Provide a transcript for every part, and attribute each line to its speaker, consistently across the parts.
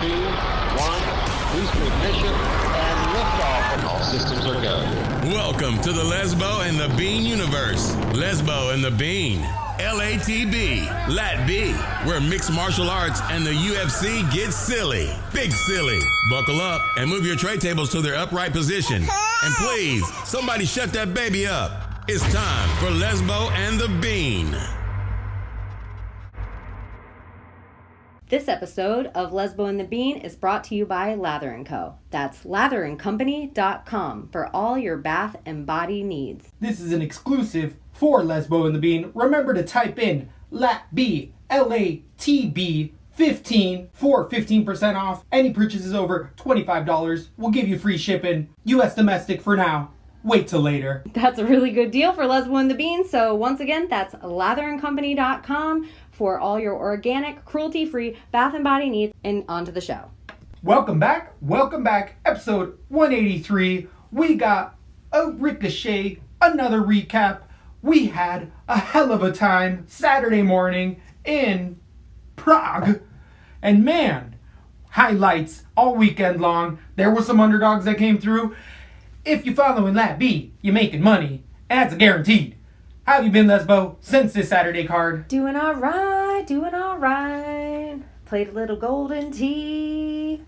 Speaker 1: 2, 1, boost ignition, and liftoff, and all systems are go.
Speaker 2: Welcome to the Lesbo and the Bean universe. Lesbo and the Bean. LATB, LaTB, where mixed martial arts and the UFC get silly. Big silly. Buckle up and move your tray tables to their upright position. And please, somebody shut that baby up. It's time for Lesbo and the Bean.
Speaker 3: This episode of Lesbo and the Bean is brought to you by Lather & Co. That's latherandcompany.com for all your bath and body needs.
Speaker 4: This is an exclusive for Lesbo and the Bean. Remember to type in LATB, LATB 15 for 15% off. Any purchases over $25 will give you free shipping. US domestic for now. Wait till later.
Speaker 3: That's a really good deal for Lesbo and the Bean. So once again, that's latherandcompany.com for all your organic, cruelty-free bath and body needs. And on to the show.
Speaker 4: Welcome back. Episode 183. We got a Ricochet, another recap. We had a hell of a time Saturday morning in Prague. And man, highlights all weekend long. There were some underdogs that came through. If you're following LATB, you're making money. And that's a guaranteed. How have you been, Lesbo, since this Saturday card?
Speaker 3: Doing all right. Played a little golden tea.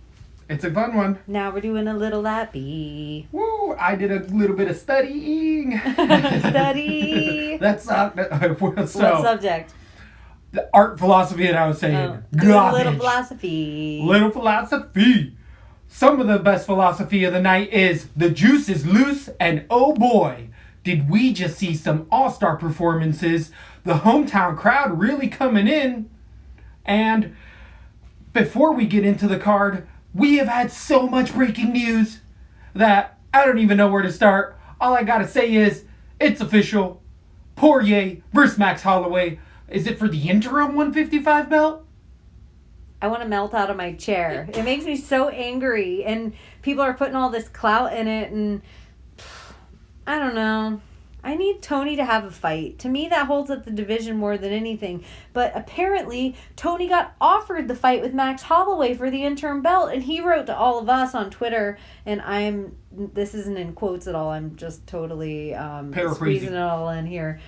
Speaker 4: It's a fun one.
Speaker 3: Now we're doing a little LATB.
Speaker 4: Woo! I did a little bit of studying.
Speaker 3: Study.
Speaker 4: That's
Speaker 3: What subject?
Speaker 4: The art philosophy that I was saying.
Speaker 3: Oh,
Speaker 4: Garbage.
Speaker 3: little philosophy.
Speaker 4: Little philosophy. Some of the best philosophy of the night is the juice is loose, and oh boy, did we just see some all-star performances. The hometown crowd really coming in. And before we get into the card, we have had so much breaking news that I don't even know where to start. All I gotta say is, it's official. Poirier versus Max Holloway. Is it for the interim 155 belt?
Speaker 3: I want to melt out of my chair. It makes me so angry. And people are putting all this clout in it. And I don't know. I need Tony to have a fight. To me, that holds up the division more than anything. But apparently, Tony got offered the fight with Max Holloway for the interim belt. And he wrote to all of us on Twitter. And this isn't in quotes at all. I'm just totally squeezing it all in here.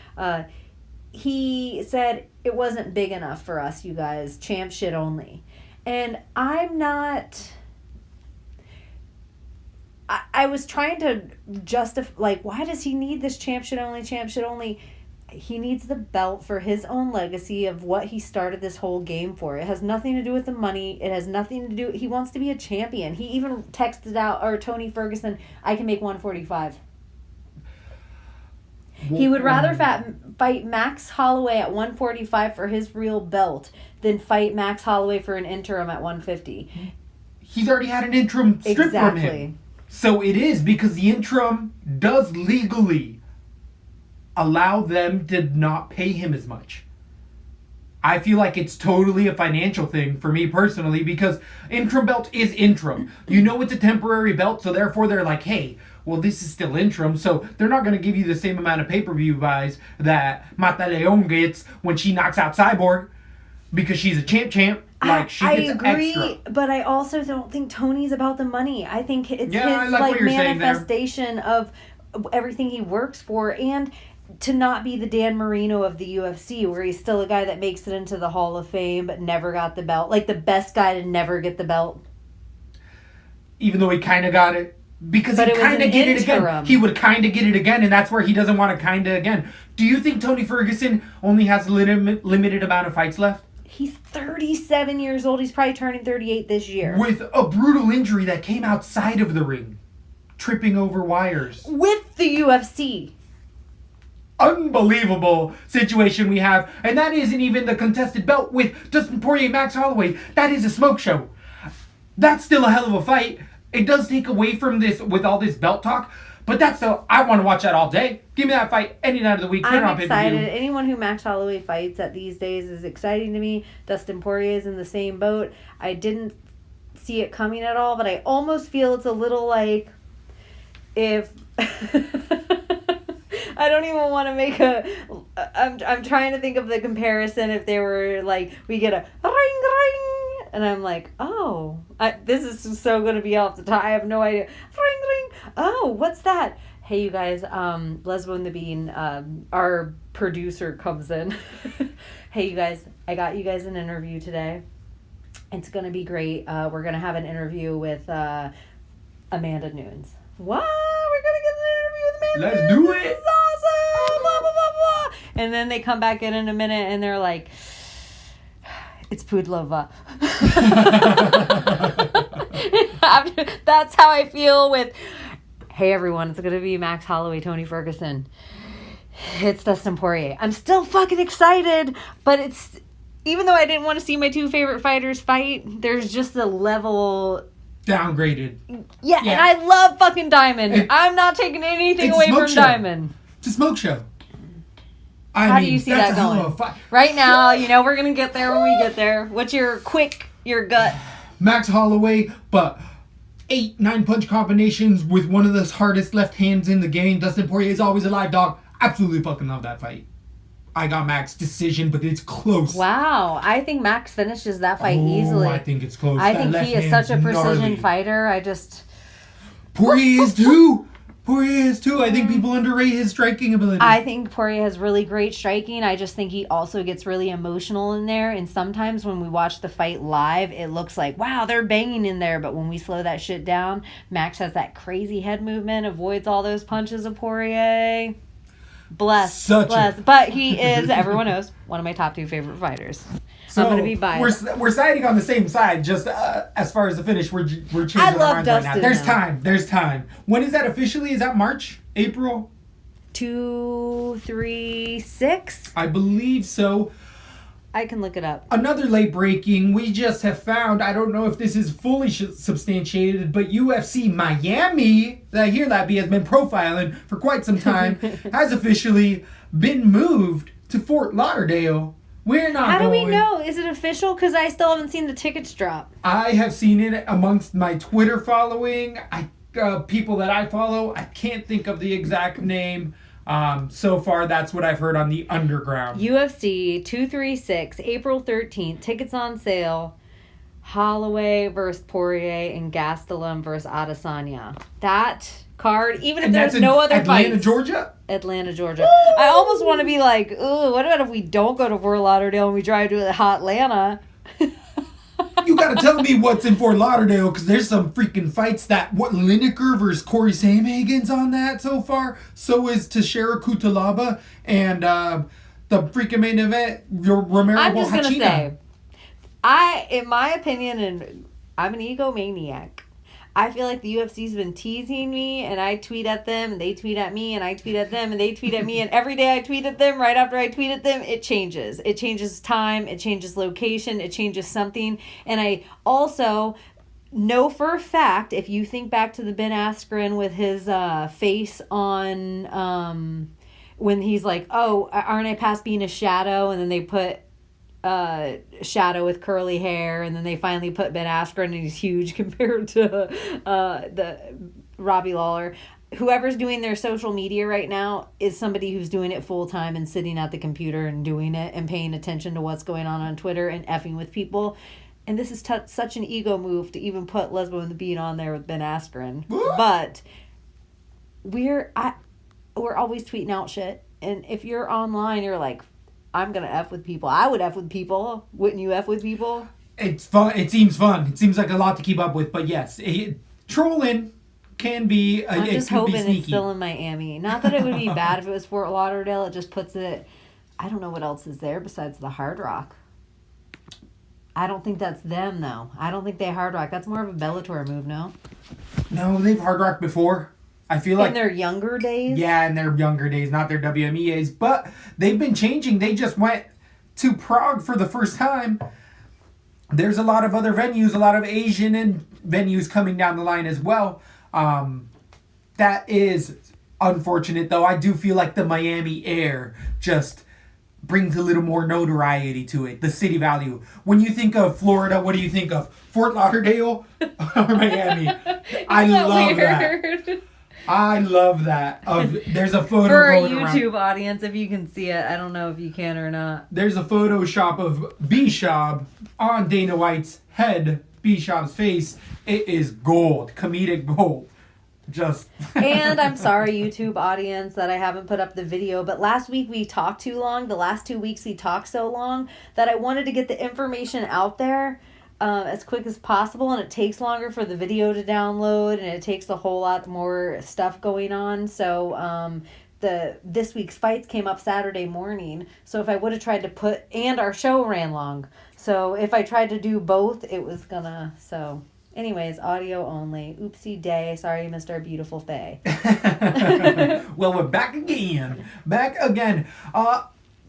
Speaker 3: He said it wasn't big enough for us, you guys. Champ shit only. And I'm not... I was trying to justify, why does he need this champ shit only? He needs the belt for his own legacy of what he started this whole game for. It has nothing to do with the money. It has nothing to do... He wants to be a champion. He even texted out, or Tony Ferguson, I can make 145. He would rather fight Max Holloway at 145 for his real belt than fight Max Holloway for an interim at 150.
Speaker 4: He's already had an interim stripped from him. So it is because the interim does legally allow them to not pay him as much. I feel like it's totally a financial thing for me personally because interim belt is interim. You know it's a temporary belt, so therefore they're like, hey, well, this is still interim, so they're not going to give you the same amount of pay-per-view buys that Mata Leon gets when she knocks out Cyborg because she's a champ.
Speaker 3: I agree, extra. But I also don't think Tony's about the money. I think it's his manifestation of everything he works for, and to not be the Dan Marino of the UFC, where he's still a guy that makes it into the Hall of Fame but never got the belt. Like the best guy to never get the belt. Even though he kind of got it. Because he kind of get it again. He would kind of get it again, and that's where he doesn't want to kind of again. Do you think Tony Ferguson only has a limited amount of fights left? He's 37 years old. He's probably turning 38 this year.
Speaker 4: With a brutal injury that came outside of the ring. Tripping over wires.
Speaker 3: With the UFC.
Speaker 4: Unbelievable situation we have. And that isn't even the contested belt with Dustin Poirier and Max Holloway. That is a smoke show. That's still a hell of a fight. It does take away from this with all this belt talk, but that's still, I want to watch that all day. Give me that fight any night of the week.
Speaker 3: I'm excited. Anyone who Max Holloway fights at these days is exciting to me. Dustin Poirier is in the same boat. I didn't see it coming at all, but I almost feel it's a little like if... I don't even want to make I'm trying to think of the comparison if they were like, we get a ring, And I'm like, oh, this is so going to be off the top. I have no idea. Ring, ring. Oh, what's that? Hey, you guys, Lesbo and the Bean, our producer comes in. Hey, you guys, I got you guys an interview today. It's going to be great. We're going to have an interview with Amanda Nunes. What? We're going to get an interview with Amanda
Speaker 4: Let's
Speaker 3: Nunes.
Speaker 4: do
Speaker 3: This
Speaker 4: it.
Speaker 3: is awesome. Blah, blah, blah, blah. And then they come back in a minute and they're like, it's Pudlova. That's how I feel with, hey everyone, it's going to be Max Holloway, Tony Ferguson. It's Dustin Poirier. I'm still fucking excited, but it's, even though I didn't want to see my two favorite fighters fight, there's just a level
Speaker 4: Downgraded.
Speaker 3: Yeah, and I love fucking Diamond. I'm not taking anything away from Diamond.
Speaker 4: It's a smoke show.
Speaker 3: How do you see that going? Right now, we're going to get there when we get there. What's your gut?
Speaker 4: Max Holloway, but 8-9 punch combinations with one of the hardest left hands in the game. Dustin Poirier is always a live dog. Absolutely fucking love that fight. I got Max decision, but it's close.
Speaker 3: Wow. I think Max finishes that fight easily.
Speaker 4: I think it's close.
Speaker 3: I think he is such a precision fighter.
Speaker 4: Poirier is too. I think people underrate his striking ability.
Speaker 3: I think Poirier has really great striking. I just think he also gets really emotional in there. And sometimes when we watch the fight live, it looks like, wow, they're banging in there. But when we slow that shit down, Max has that crazy head movement, avoids all those punches of Poirier. Blessed. But he is, everyone knows, one of my top 2 favorite fighters. So I'm going to be biased.
Speaker 4: We're siding on the same side. Just as far as the finish, we're changing
Speaker 3: I
Speaker 4: our
Speaker 3: love
Speaker 4: minds
Speaker 3: Dustin,
Speaker 4: right now. There's time. When is that officially? Is that March? April?
Speaker 3: 2, 3, 6?
Speaker 4: I believe so.
Speaker 3: I can look it up.
Speaker 4: Another late breaking, we just have found, I don't know if this is fully substantiated, but UFC Miami, that I hear LaTB has been profiling for quite some time, has officially been moved to Fort Lauderdale. We're not
Speaker 3: How do
Speaker 4: going.
Speaker 3: we know? Is it official? Because I still haven't seen the tickets drop.
Speaker 4: I have seen it amongst my Twitter following. People that I follow, I can't think of the exact name. So far, that's what I've heard on the underground.
Speaker 3: UFC 236, April 13th. Tickets on sale. Holloway versus Poirier and Gastelum versus Adesanya. That card, even if there's no other fights. Atlanta, Georgia. Woo! I almost want to be like, ooh, what about if we don't go to Fort Lauderdale and we drive to hot Atlanta?
Speaker 4: You gotta tell me what's in Fort Lauderdale, because there's some freaking fights Lineker versus Corey Sandhagen's on that so far. So is Teixeira Cutelaba and the freaking main event, Romero Bohachina.
Speaker 3: I'm just gonna say, in my opinion, and I'm an egomaniac, I feel like the UFC's been teasing me, and I tweet at them, and they tweet at me, and I tweet at them, and they tweet at me, and every day I tweet at them, right after I tweet at them, it changes. It changes time, it changes location, it changes something, and I also know for a fact, if you think back to the Ben Askren with his face on, when he's like, oh, aren't I past being a shadow, and then they put Shadow with curly hair, and then they finally put Ben Askren and he's huge compared to the Robbie Lawler. Whoever's doing their social media right now is somebody who's doing it full time and sitting at the computer and doing it and paying attention to what's going on Twitter and effing with people. And this is such an ego move to even put Lesbo and the Bean on there with Ben Askren. But we're always tweeting out shit, and if you're online, you're like, I'm going to F with people. I would F with people. Wouldn't you F with people?
Speaker 4: It's fun. It seems fun. It seems like a lot to keep up with. But yes, trolling can be
Speaker 3: I'm just hoping it's still in Miami. Not that it would be bad if it was Fort Lauderdale. It just puts it... I don't know what else is there besides the Hard Rock. I don't think that's them, though. I don't think they Hard Rock. That's more of a Bellator move, no?
Speaker 4: No, they've Hard Rock before. I feel like...
Speaker 3: In their younger days?
Speaker 4: Yeah, in their younger days, not their WMEAs. But they've been changing. They just went to Prague for the first time. There's a lot of other venues, a lot of Asian venues coming down the line as well. That is unfortunate, though. I do feel like the Miami air just brings a little more notoriety to it, the city value. When you think of Florida, what do you think of? Fort Lauderdale or Miami? I love that. I love that. There's a photo
Speaker 3: For a
Speaker 4: going
Speaker 3: YouTube
Speaker 4: around.
Speaker 3: audience, if you can see it, I don't know if you can or not.
Speaker 4: There's a Photoshop of Bishop on Dana White's head, Bishop's face. It is gold, comedic gold. Just.
Speaker 3: And I'm sorry, YouTube audience, that I haven't put up the video, but last week we talked too long. The last 2 weeks we talked so long that I wanted to get the information out there as quick as possible, and it takes longer for the video to download, and it takes a whole lot more stuff going on. So this week's fights came up Saturday morning. So if I would have tried to put, and our show ran long. So if I tried to do both, it was gonna, so... Anyways, audio only. Oopsie day. Sorry you missed our beautiful Faye.
Speaker 4: Well, we're back again.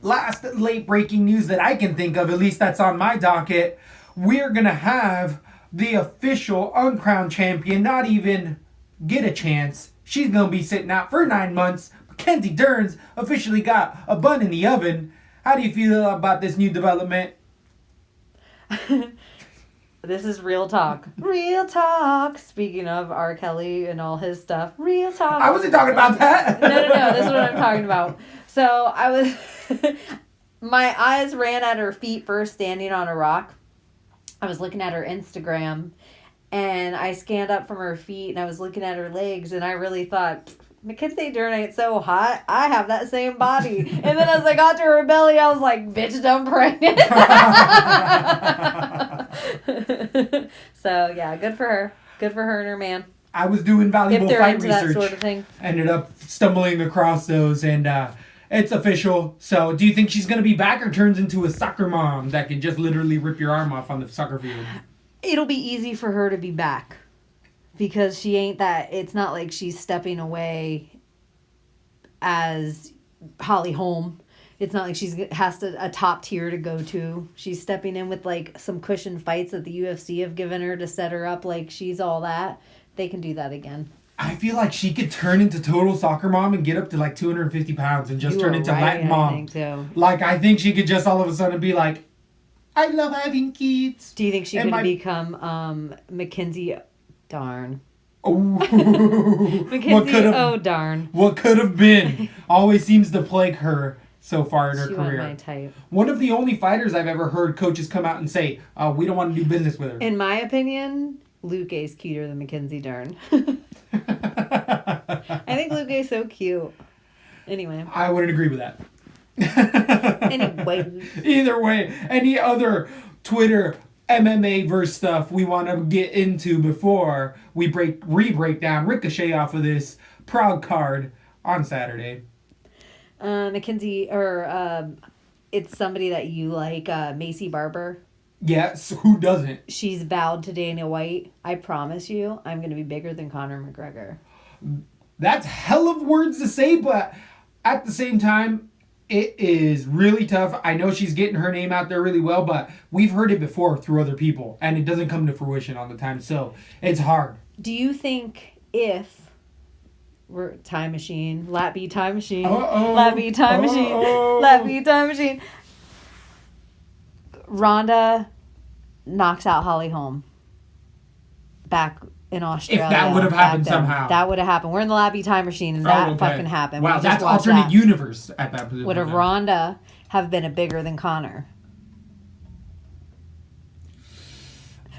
Speaker 4: Last late breaking news that I can think of, at least that's on my docket. We're going to have the official uncrowned champion not even get a chance. She's going to be sitting out for 9 months. Mackenzie Dern's officially got a bun in the oven. How do you feel about this new development?
Speaker 3: This is real talk. Real talk. Speaking of R. Kelly and all his stuff. Real talk.
Speaker 4: I wasn't talking about that.
Speaker 3: No. This is what I'm talking about. So I was... my eyes ran at her feet first standing on a rock. I was looking at her Instagram. And I scanned up from her feet. And I was looking at her legs. And I really thought... Mackenzie Dern ain't so hot. I have that same body. And then as I got to her belly, I was like, bitch, I'm pregnant. So, yeah, good for her. Good for her and her man.
Speaker 4: I was doing valuable
Speaker 3: If they're
Speaker 4: fight
Speaker 3: into
Speaker 4: research.
Speaker 3: that sort of thing.
Speaker 4: Ended up stumbling across those, and it's official. So, do you think she's going to be back or turns into a soccer mom that can just literally rip your arm off on the soccer field?
Speaker 3: It'll be easy for her to be back. Because she ain't that, it's not like she's stepping away as Holly Holm. It's not like she's has to a top tier to go to. She's stepping in with like some cushion fights that the UFC have given her to set her up like she's all that. They can do that again.
Speaker 4: I feel like she could turn into total soccer mom and get up to like 250 pounds and just turn into Latin mom.
Speaker 3: I think so.
Speaker 4: Like, I think she could just all of a sudden be like, I love having kids.
Speaker 3: Do you think she could become Mackenzie... Darn.
Speaker 4: Oh,
Speaker 3: Mackenzie, oh darn.
Speaker 4: What could have been always seems to plague her so far in her
Speaker 3: She
Speaker 4: career.
Speaker 3: my type.
Speaker 4: One of the only fighters I've ever heard coaches come out and say, we don't want to do business with her.
Speaker 3: In my opinion, Luke A's cuter than Mackenzie Dern. I think Luke A's so cute. Anyway.
Speaker 4: I wouldn't agree with that.
Speaker 3: Anyway.
Speaker 4: Either way, any other Twitter MMA verse stuff we want to get into before we break down Ricochet off of this Prague card on Saturday?
Speaker 3: Mackenzie, or it's somebody that you like, Macy Barber.
Speaker 4: Yes, who doesn't?
Speaker 3: She's vowed to Dana White. I promise you, I'm going to be bigger than Conor McGregor.
Speaker 4: That's hell of words to say, but at the same time, it is really tough. I know she's getting her name out there really well, but we've heard it before through other people, and it doesn't come to fruition all the time, so it's hard.
Speaker 3: Do you think if we're time machine, LaTB time machine,
Speaker 4: Uh-oh.
Speaker 3: LaTB time machine,
Speaker 4: Uh-oh.
Speaker 3: LaTB time machine, Ronda knocks out Holly Holm back in Australia?
Speaker 4: If that would have happened somehow.
Speaker 3: That would have happened. We're in the LaTB time machine, and that fucking happened.
Speaker 4: Wow,
Speaker 3: We just
Speaker 4: that's
Speaker 3: watched
Speaker 4: alternate
Speaker 3: that.
Speaker 4: universe at that position.
Speaker 3: Would have Ronda have been a bigger than Conor?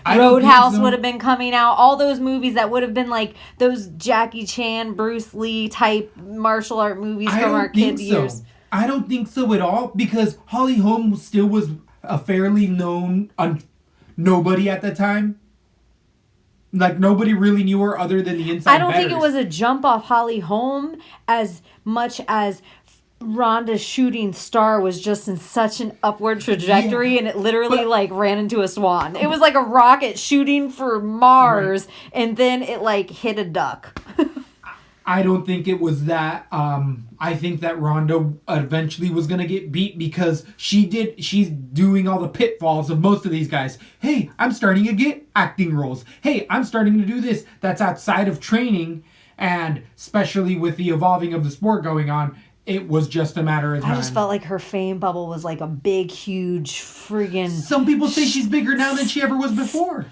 Speaker 3: Roadhouse would have been coming out. All those movies that would have been like those Jackie Chan, Bruce Lee type martial art movies from our kids' years.
Speaker 4: I don't think so at all, because Holly Holm still was a fairly known nobody at the time. Like, nobody really knew her other than the inside
Speaker 3: I don't think it
Speaker 4: betters.
Speaker 3: was a jump off Holly Holm as much as Ronda's shooting star was just in such an upward trajectory, and it literally like ran into a swan. It was like a rocket shooting for Mars, and then it like hit a duck.
Speaker 4: I don't think it was that. I think that Ronda eventually was going to get beat because she's doing all the pitfalls of most of these guys. Hey, I'm starting to get acting roles. Hey, I'm starting to do this. That's outside of training, and especially with the evolving of the sport going on, it was just a matter of time.
Speaker 3: I just felt like her fame bubble was like a big, huge friggin'...
Speaker 4: Some people say she's bigger now than she ever was before.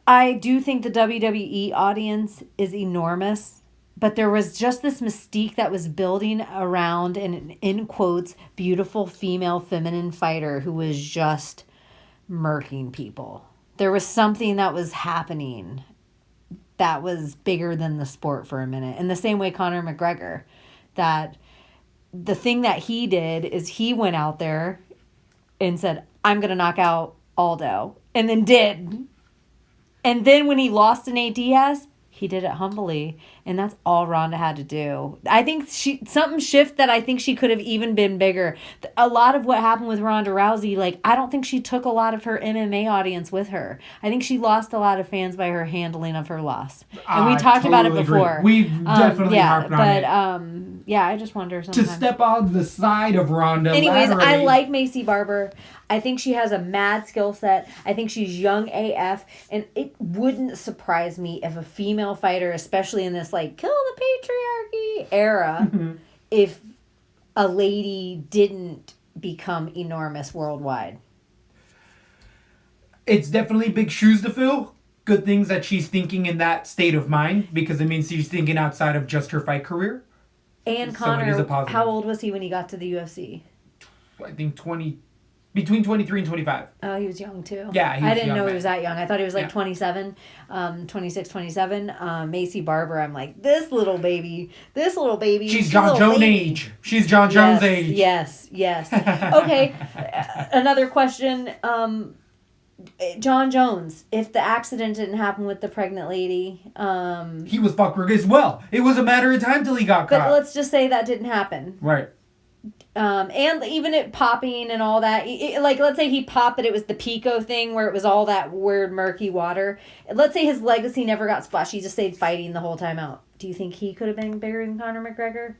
Speaker 3: I do think the WWE audience is enormous, But there was just this mystique that was building around an, in quotes, beautiful female feminine fighter who was just murking people. There was something that was happening that was bigger than the sport for a minute. In the same way Conor McGregor, that the thing that he did is he went out there and said, I'm going to knock out Aldo. And then did. And then when he lost to Nate Diaz, he did it humbly, and that's all Ronda had to do. I think something shift that I think she could have even been bigger. A lot of what happened with Ronda Rousey, like, I don't think she took a lot of her MMA audience with her. I think she lost a lot of fans by her handling of her loss. And we talked about it before.
Speaker 4: We definitely harped on it.
Speaker 3: But, yeah, I just wonder sometimes.
Speaker 4: To step on the side of Ronda
Speaker 3: Anyways,
Speaker 4: laterally,
Speaker 3: I like Macy Barber. I think she has a mad skill set. I think she's young AF. And it wouldn't surprise me if a female fighter, especially in this, like, kill the patriarchy era, if a lady didn't become enormous worldwide.
Speaker 4: It's definitely big shoes to fill. Good things that she's thinking in that state of mind, because it means she's thinking outside of just her fight career.
Speaker 3: And
Speaker 4: So it is a
Speaker 3: Conor,
Speaker 4: positive.
Speaker 3: how old was he when he got to the UFC?
Speaker 4: I think between 23 and 25.
Speaker 3: Oh, he was young too.
Speaker 4: Yeah, he was
Speaker 3: I didn't
Speaker 4: young
Speaker 3: know he
Speaker 4: then.
Speaker 3: was that young. I thought he was like
Speaker 4: Yeah.
Speaker 3: 27, 26, 27. Macy Barber, I'm like, this little baby.
Speaker 4: She's John Jones age. She's John Jones age.
Speaker 3: Yes. Okay, another question. John Jones, if the accident didn't happen with the pregnant lady,
Speaker 4: He was fucker as well. It was a matter of time till he got
Speaker 3: but
Speaker 4: caught.
Speaker 3: let's just say that didn't happen.
Speaker 4: Right.
Speaker 3: And even it popping and all that, like, let's say he popped, but it was the Pico thing where it was all that weird murky water. Let's say his legacy never got splashed. He just stayed fighting the whole time out. Do you think he could have been bigger than Conor McGregor?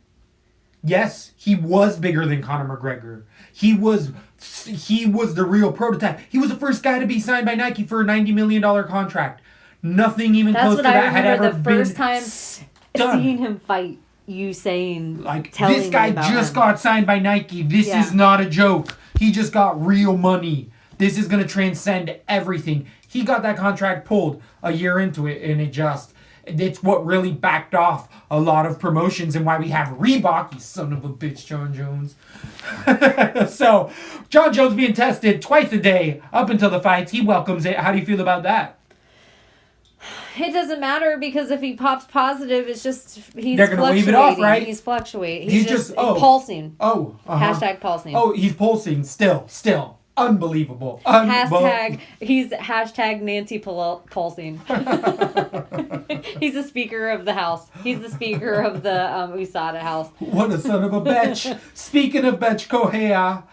Speaker 4: Yes, he was bigger than Conor McGregor. He was the real prototype. He was the first guy to be signed by Nike for a $90 million contract. Nothing even
Speaker 3: That's
Speaker 4: close
Speaker 3: what
Speaker 4: to
Speaker 3: I
Speaker 4: that had
Speaker 3: remember
Speaker 4: ever
Speaker 3: the
Speaker 4: been
Speaker 3: first time
Speaker 4: done.
Speaker 3: seeing him fight. You saying,
Speaker 4: Like,
Speaker 3: telling
Speaker 4: this guy
Speaker 3: me about
Speaker 4: just
Speaker 3: him.
Speaker 4: got signed by Nike. This
Speaker 3: Yeah.
Speaker 4: is not a joke. He just got real money. This is going to transcend everything. He got that contract pulled a year into it, and it's what really backed off a lot of promotions and why we have Reebok, you son of a bitch, John Jones. So, John Jones being tested twice a day up until the fights. He welcomes it. How do you feel about that?
Speaker 3: It doesn't matter because if he pops positive, it's just he's
Speaker 4: They're gonna wave
Speaker 3: fluctuating.
Speaker 4: it off, right?
Speaker 3: He's fluctuating.
Speaker 4: He's just
Speaker 3: pulsing.
Speaker 4: Oh. Uh-huh.
Speaker 3: Hashtag pulsing.
Speaker 4: Oh, he's pulsing still. Unbelievable.
Speaker 3: He's hashtag Nancy pulsing. He's the Speaker of the House. He's the Speaker of the USADA House.
Speaker 4: What a son of a bitch. Speaking of Betch Correa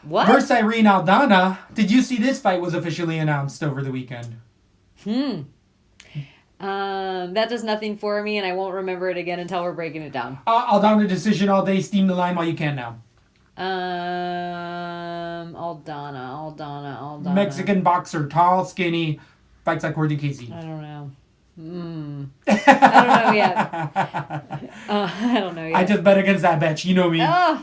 Speaker 3: What?
Speaker 4: versus Irene Aldana, did you see this fight was officially announced over the weekend?
Speaker 3: That does nothing for me, and I won't remember it again until we're breaking it down.
Speaker 4: Aldana decision all day. Steam the line while you can now.
Speaker 3: Aldana.
Speaker 4: Mexican boxer, tall, skinny, fights like Cordy Casey.
Speaker 3: I don't know. I don't know yet. I don't know yet.
Speaker 4: I just bet against that bitch. You know me.
Speaker 3: Oh,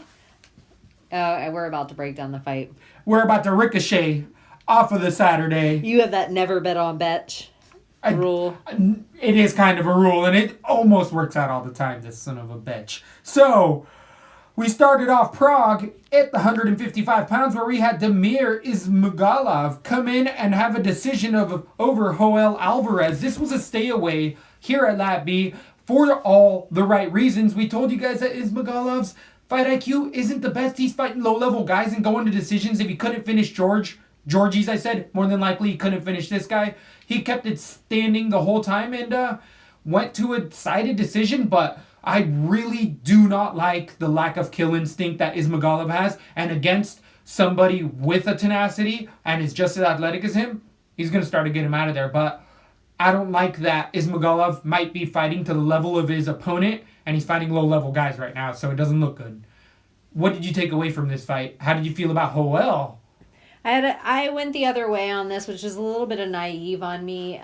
Speaker 3: we're about to break down the fight.
Speaker 4: We're about to ricochet off of the Saturday.
Speaker 3: You have that never bet on betch rule.
Speaker 4: It is kind of a rule, and it almost works out all the time, this son of a bitch. So, we started off Prague at the 155 pounds where we had Damir Ismagulov come in and have a decision over Joel Alvarez. This was a stay away here at LaTB for all the right reasons. We told you guys that Ismagulov's fight IQ isn't the best. He's fighting low-level guys and going to decisions. If he couldn't finish Georgie's, I said, more than likely he couldn't finish this guy. He kept it standing the whole time and went to a decided decision, but I really do not like the lack of kill instinct that Ismagulov has, and against somebody with a tenacity and is just as athletic as him, he's going to start to get him out of there. But I don't like that Ismagulov might be fighting to the level of his opponent, and he's fighting low-level guys right now, so it doesn't look good. What did you take away from this fight? How did you feel about Joel?
Speaker 3: I went the other way on this, which is a little bit of naive on me.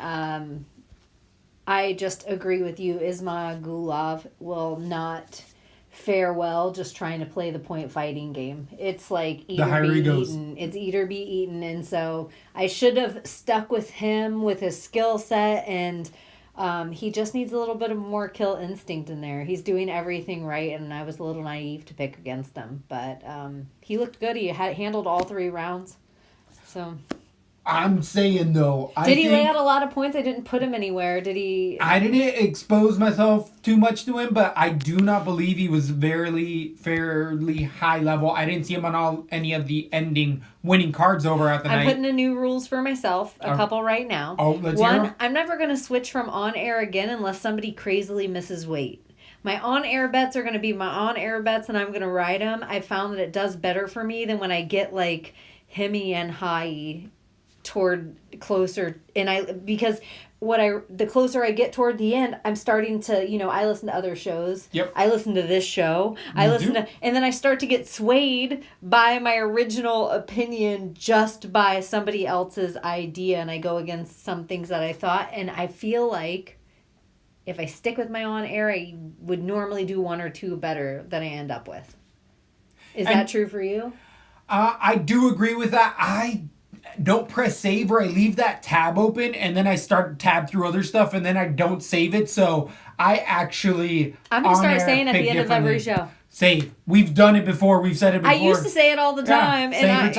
Speaker 3: I just agree with you. Ismagulov will not fare well just trying to play the point fighting game. It's like eat or be eaten. It's eat or be eaten. And so I should have stuck with him with his skill set and He just needs a little bit of more kill instinct in there. He's doing everything right, and I was a little naive to pick against him. But he looked good. He had handled all 3 rounds. So
Speaker 4: I'm saying, though,
Speaker 3: did he lay out a lot of points? I didn't put him anywhere. Did he?
Speaker 4: I didn't expose myself too much to him, but I do not believe he was fairly high level. I didn't see him on any of the ending winning cards over at the night.
Speaker 3: I'm putting in new rules for myself, a couple right now.
Speaker 4: Oh, let's hear 'em.
Speaker 3: One, I'm never going to switch from on-air again unless somebody crazily misses weight. My on-air bets are going to be my on-air bets, and I'm going to ride them. I found that it does better for me than when I get, like, himmy and high toward closer, and because the closer I get toward the end, I'm starting to, I listen to other shows.
Speaker 4: Yep.
Speaker 3: I listen to this show. And then I start to get swayed by my original opinion just by somebody else's idea, and I go against some things that I thought, and I feel like if I stick with my on air, I would normally do 1 or 2 better than I end up with. Is that true for you?
Speaker 4: I do agree with that. I don't press save, or I leave that tab open and then I start to tab through other stuff and then I don't save it. So I actually
Speaker 3: I'm gonna start saying at the end of every show.
Speaker 4: Save. We've done it before. We've said it before.
Speaker 3: I used to say it all the time. I'm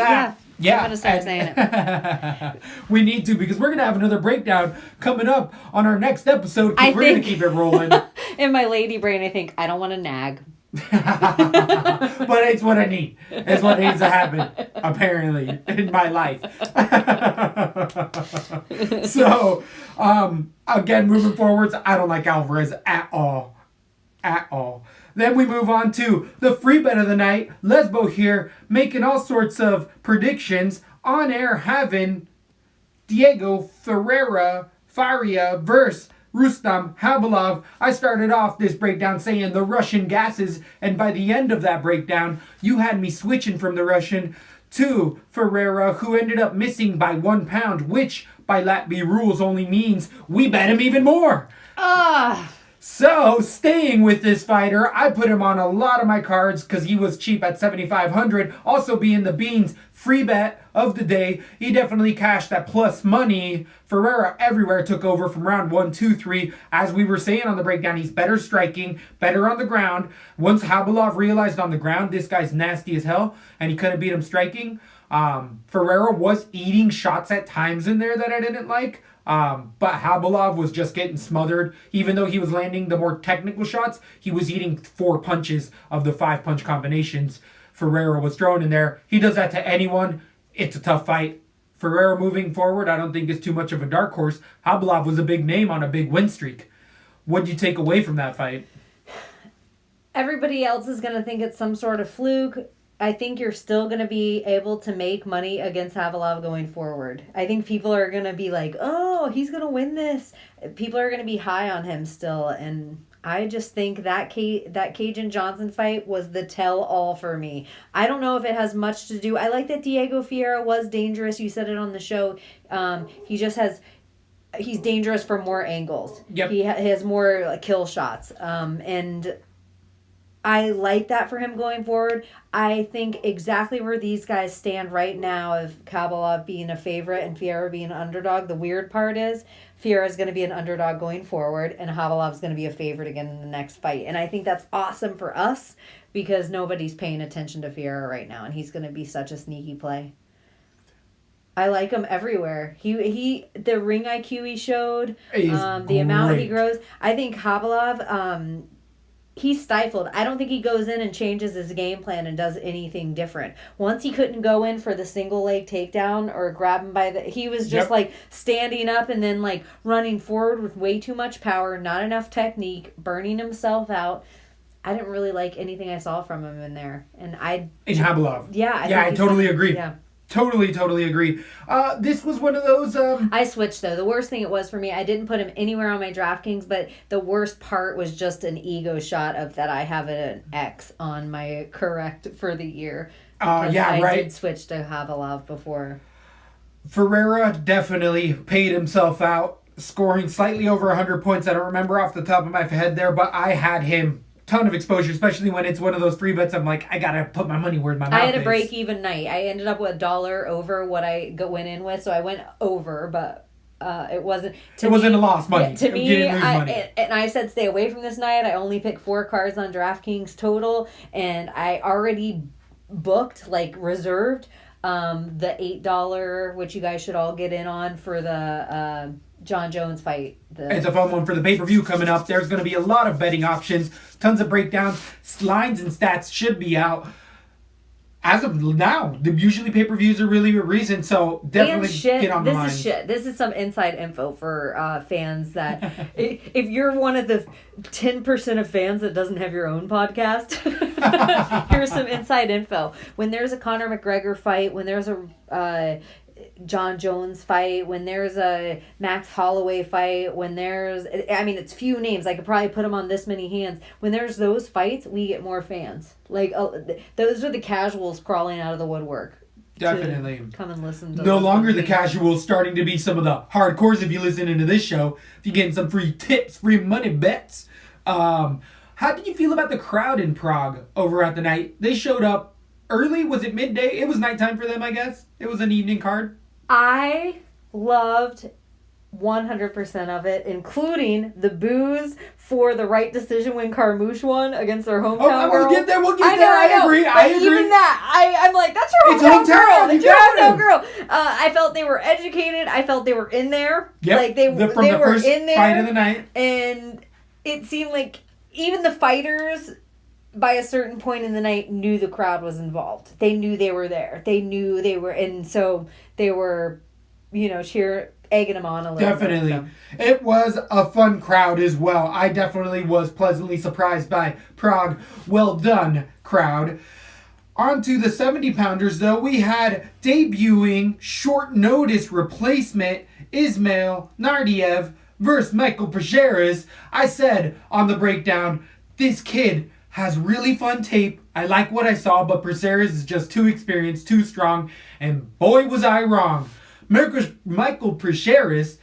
Speaker 3: gonna start saying it.
Speaker 4: We need to, because we're gonna have another breakdown coming up on our next episode. We're gonna keep it rolling.
Speaker 3: In my lady brain, I think I don't want to nag.
Speaker 4: But it's what I need. It's what needs to happen, apparently, in my life. So, again, moving forwards, I don't like Alvarez at all. At all. Then we move on to the free bet of the night. Lesbo here, making all sorts of predictions on air, having Diego Ferreira Faria versus Rustam Habilov. I started off this breakdown saying the Russian gases, and by the end of that breakdown, you had me switching from the Russian to Ferreira, who ended up missing by 1 pound, which by LaTB rules only means we bet him even more. So, staying with this fighter, I put him on a lot of my cards because he was cheap at 7,500. Also being the Beans free bet of the day. He definitely cashed that plus money. Ferreira everywhere took over from round 1, 2, 3. As we were saying on the breakdown, he's better striking, better on the ground. Once Habilov realized on the ground this guy's nasty as hell and he couldn't beat him striking, Ferreira was eating shots at times in there that I didn't like. But Habilov was just getting smothered. Even though he was landing the more technical shots, he was eating 4 punches of the 5-punch combinations Ferreira was throwing in there. He does that to anyone. It's a tough fight. Ferreira moving forward, I don't think is too much of a dark horse. Habilov was a big name on a big win streak. What did you take away from that fight?
Speaker 3: Everybody else is going to think it's some sort of fluke. I think you're still going to be able to make money against Habilov going forward. I think people are going to be like, oh, he's going to win this. People are going to be high on him still. And I just think that Cajun Johnson fight was the tell-all for me. I don't know if it has much to do. I like that Diego Ferreira was dangerous. You said it on the show. He's dangerous from more angles.
Speaker 4: Yep.
Speaker 3: He has more kill shots. And I like that for him going forward. I think exactly where these guys stand right now, of Habilov being a favorite and Ferreira being an underdog. The weird part is Ferreira's going to be an underdog going forward and Habilov's going to be a favorite again in the next fight. And I think that's awesome for us because nobody's paying attention to Ferreira right now, and he's going to be such a sneaky play. I like him everywhere. The ring IQ he showed, the amount he grows. I think Habilov, he's stifled. I don't think he goes in and changes his game plan and does anything different. Once he couldn't go in for the single leg takedown or grab him by the... He was just like standing up and then like running forward with way too much power, not enough technique, burning himself out. I didn't really like anything I saw from him in there. In
Speaker 4: Habilov.
Speaker 3: Yeah.
Speaker 4: I totally agree.
Speaker 3: Yeah.
Speaker 4: Totally agree. This was one of those...
Speaker 3: I switched, though. The worst thing it was for me, I didn't put him anywhere on my DraftKings, but the worst part was just an ego shot of that I have an X on my correct for the year. I did switch to Habilov before.
Speaker 4: Ferreira definitely paid himself out, scoring slightly over 100 points. I don't remember off the top of my head there, but I had him... ton of exposure, especially when it's one of those free bets. I'm like, I gotta put my money where my mouth is.
Speaker 3: I had a break-even night. I ended up with $1 over what I went in with, so I went over, but It wasn't.
Speaker 4: It wasn't a loss money.
Speaker 3: Yeah, to me,
Speaker 4: Didn't lose money.
Speaker 3: and I said stay away from this night. I only picked 4 cards on DraftKings total, and I already booked, like reserved, the $8, which you guys should all get in on for the John Jones fight.
Speaker 4: It's a fun one for the pay-per-view coming up. There's going to be a lot of betting options, tons of breakdowns, lines and stats should be out. As of now, usually pay-per-views are really recent, so definitely get on the line.
Speaker 3: This is shit. This is some inside info for fans that... if you're one of the 10% of fans that doesn't have your own podcast, here's some inside info. When there's a Conor McGregor fight, when there's a... John Jones fight, when there's a Max Holloway fight, when there's, I mean, it's few names. I could probably put them on this many hands. When there's those fights, we get more fans. Like, those are the casuals crawling out of the woodwork.
Speaker 4: Definitely.
Speaker 3: Come and listen to
Speaker 4: No longer the casuals, starting to be some of the hardcores if you listen into this show. If you're getting some free tips, free money bets. How did you feel about the crowd in Prague over at the night? They showed up early. Was it midday? It was nighttime for them, I guess. It was an evening card.
Speaker 3: I loved 100% of it, including the boos for the right decision when Carmouche won against their hometown girl.
Speaker 4: We'll get there. I agree.
Speaker 3: Even that, I'm like, that's your hometown girl. It's your hometown girl. I felt they were educated. I felt they were in there.
Speaker 4: Yep.
Speaker 3: Like they
Speaker 4: from
Speaker 3: were
Speaker 4: the first
Speaker 3: in there.
Speaker 4: fight of the night.
Speaker 3: And it seemed like even the fighters, by a certain point in the night, knew the crowd was involved. They knew they were there. They knew they were, and so they were, egging them on a little
Speaker 4: Definitely.
Speaker 3: bit. So.
Speaker 4: It was a fun crowd as well. I definitely was pleasantly surprised by Prague. Well done, crowd. On to the 70-pounders, though. We had debuting short notice replacement Ismail Naurdiev versus Michael Pracheres. I said on the breakdown, this kid has really fun tape. I like what I saw, but Pracheres is just too experienced, too strong, and boy was I wrong. Michael Pracheres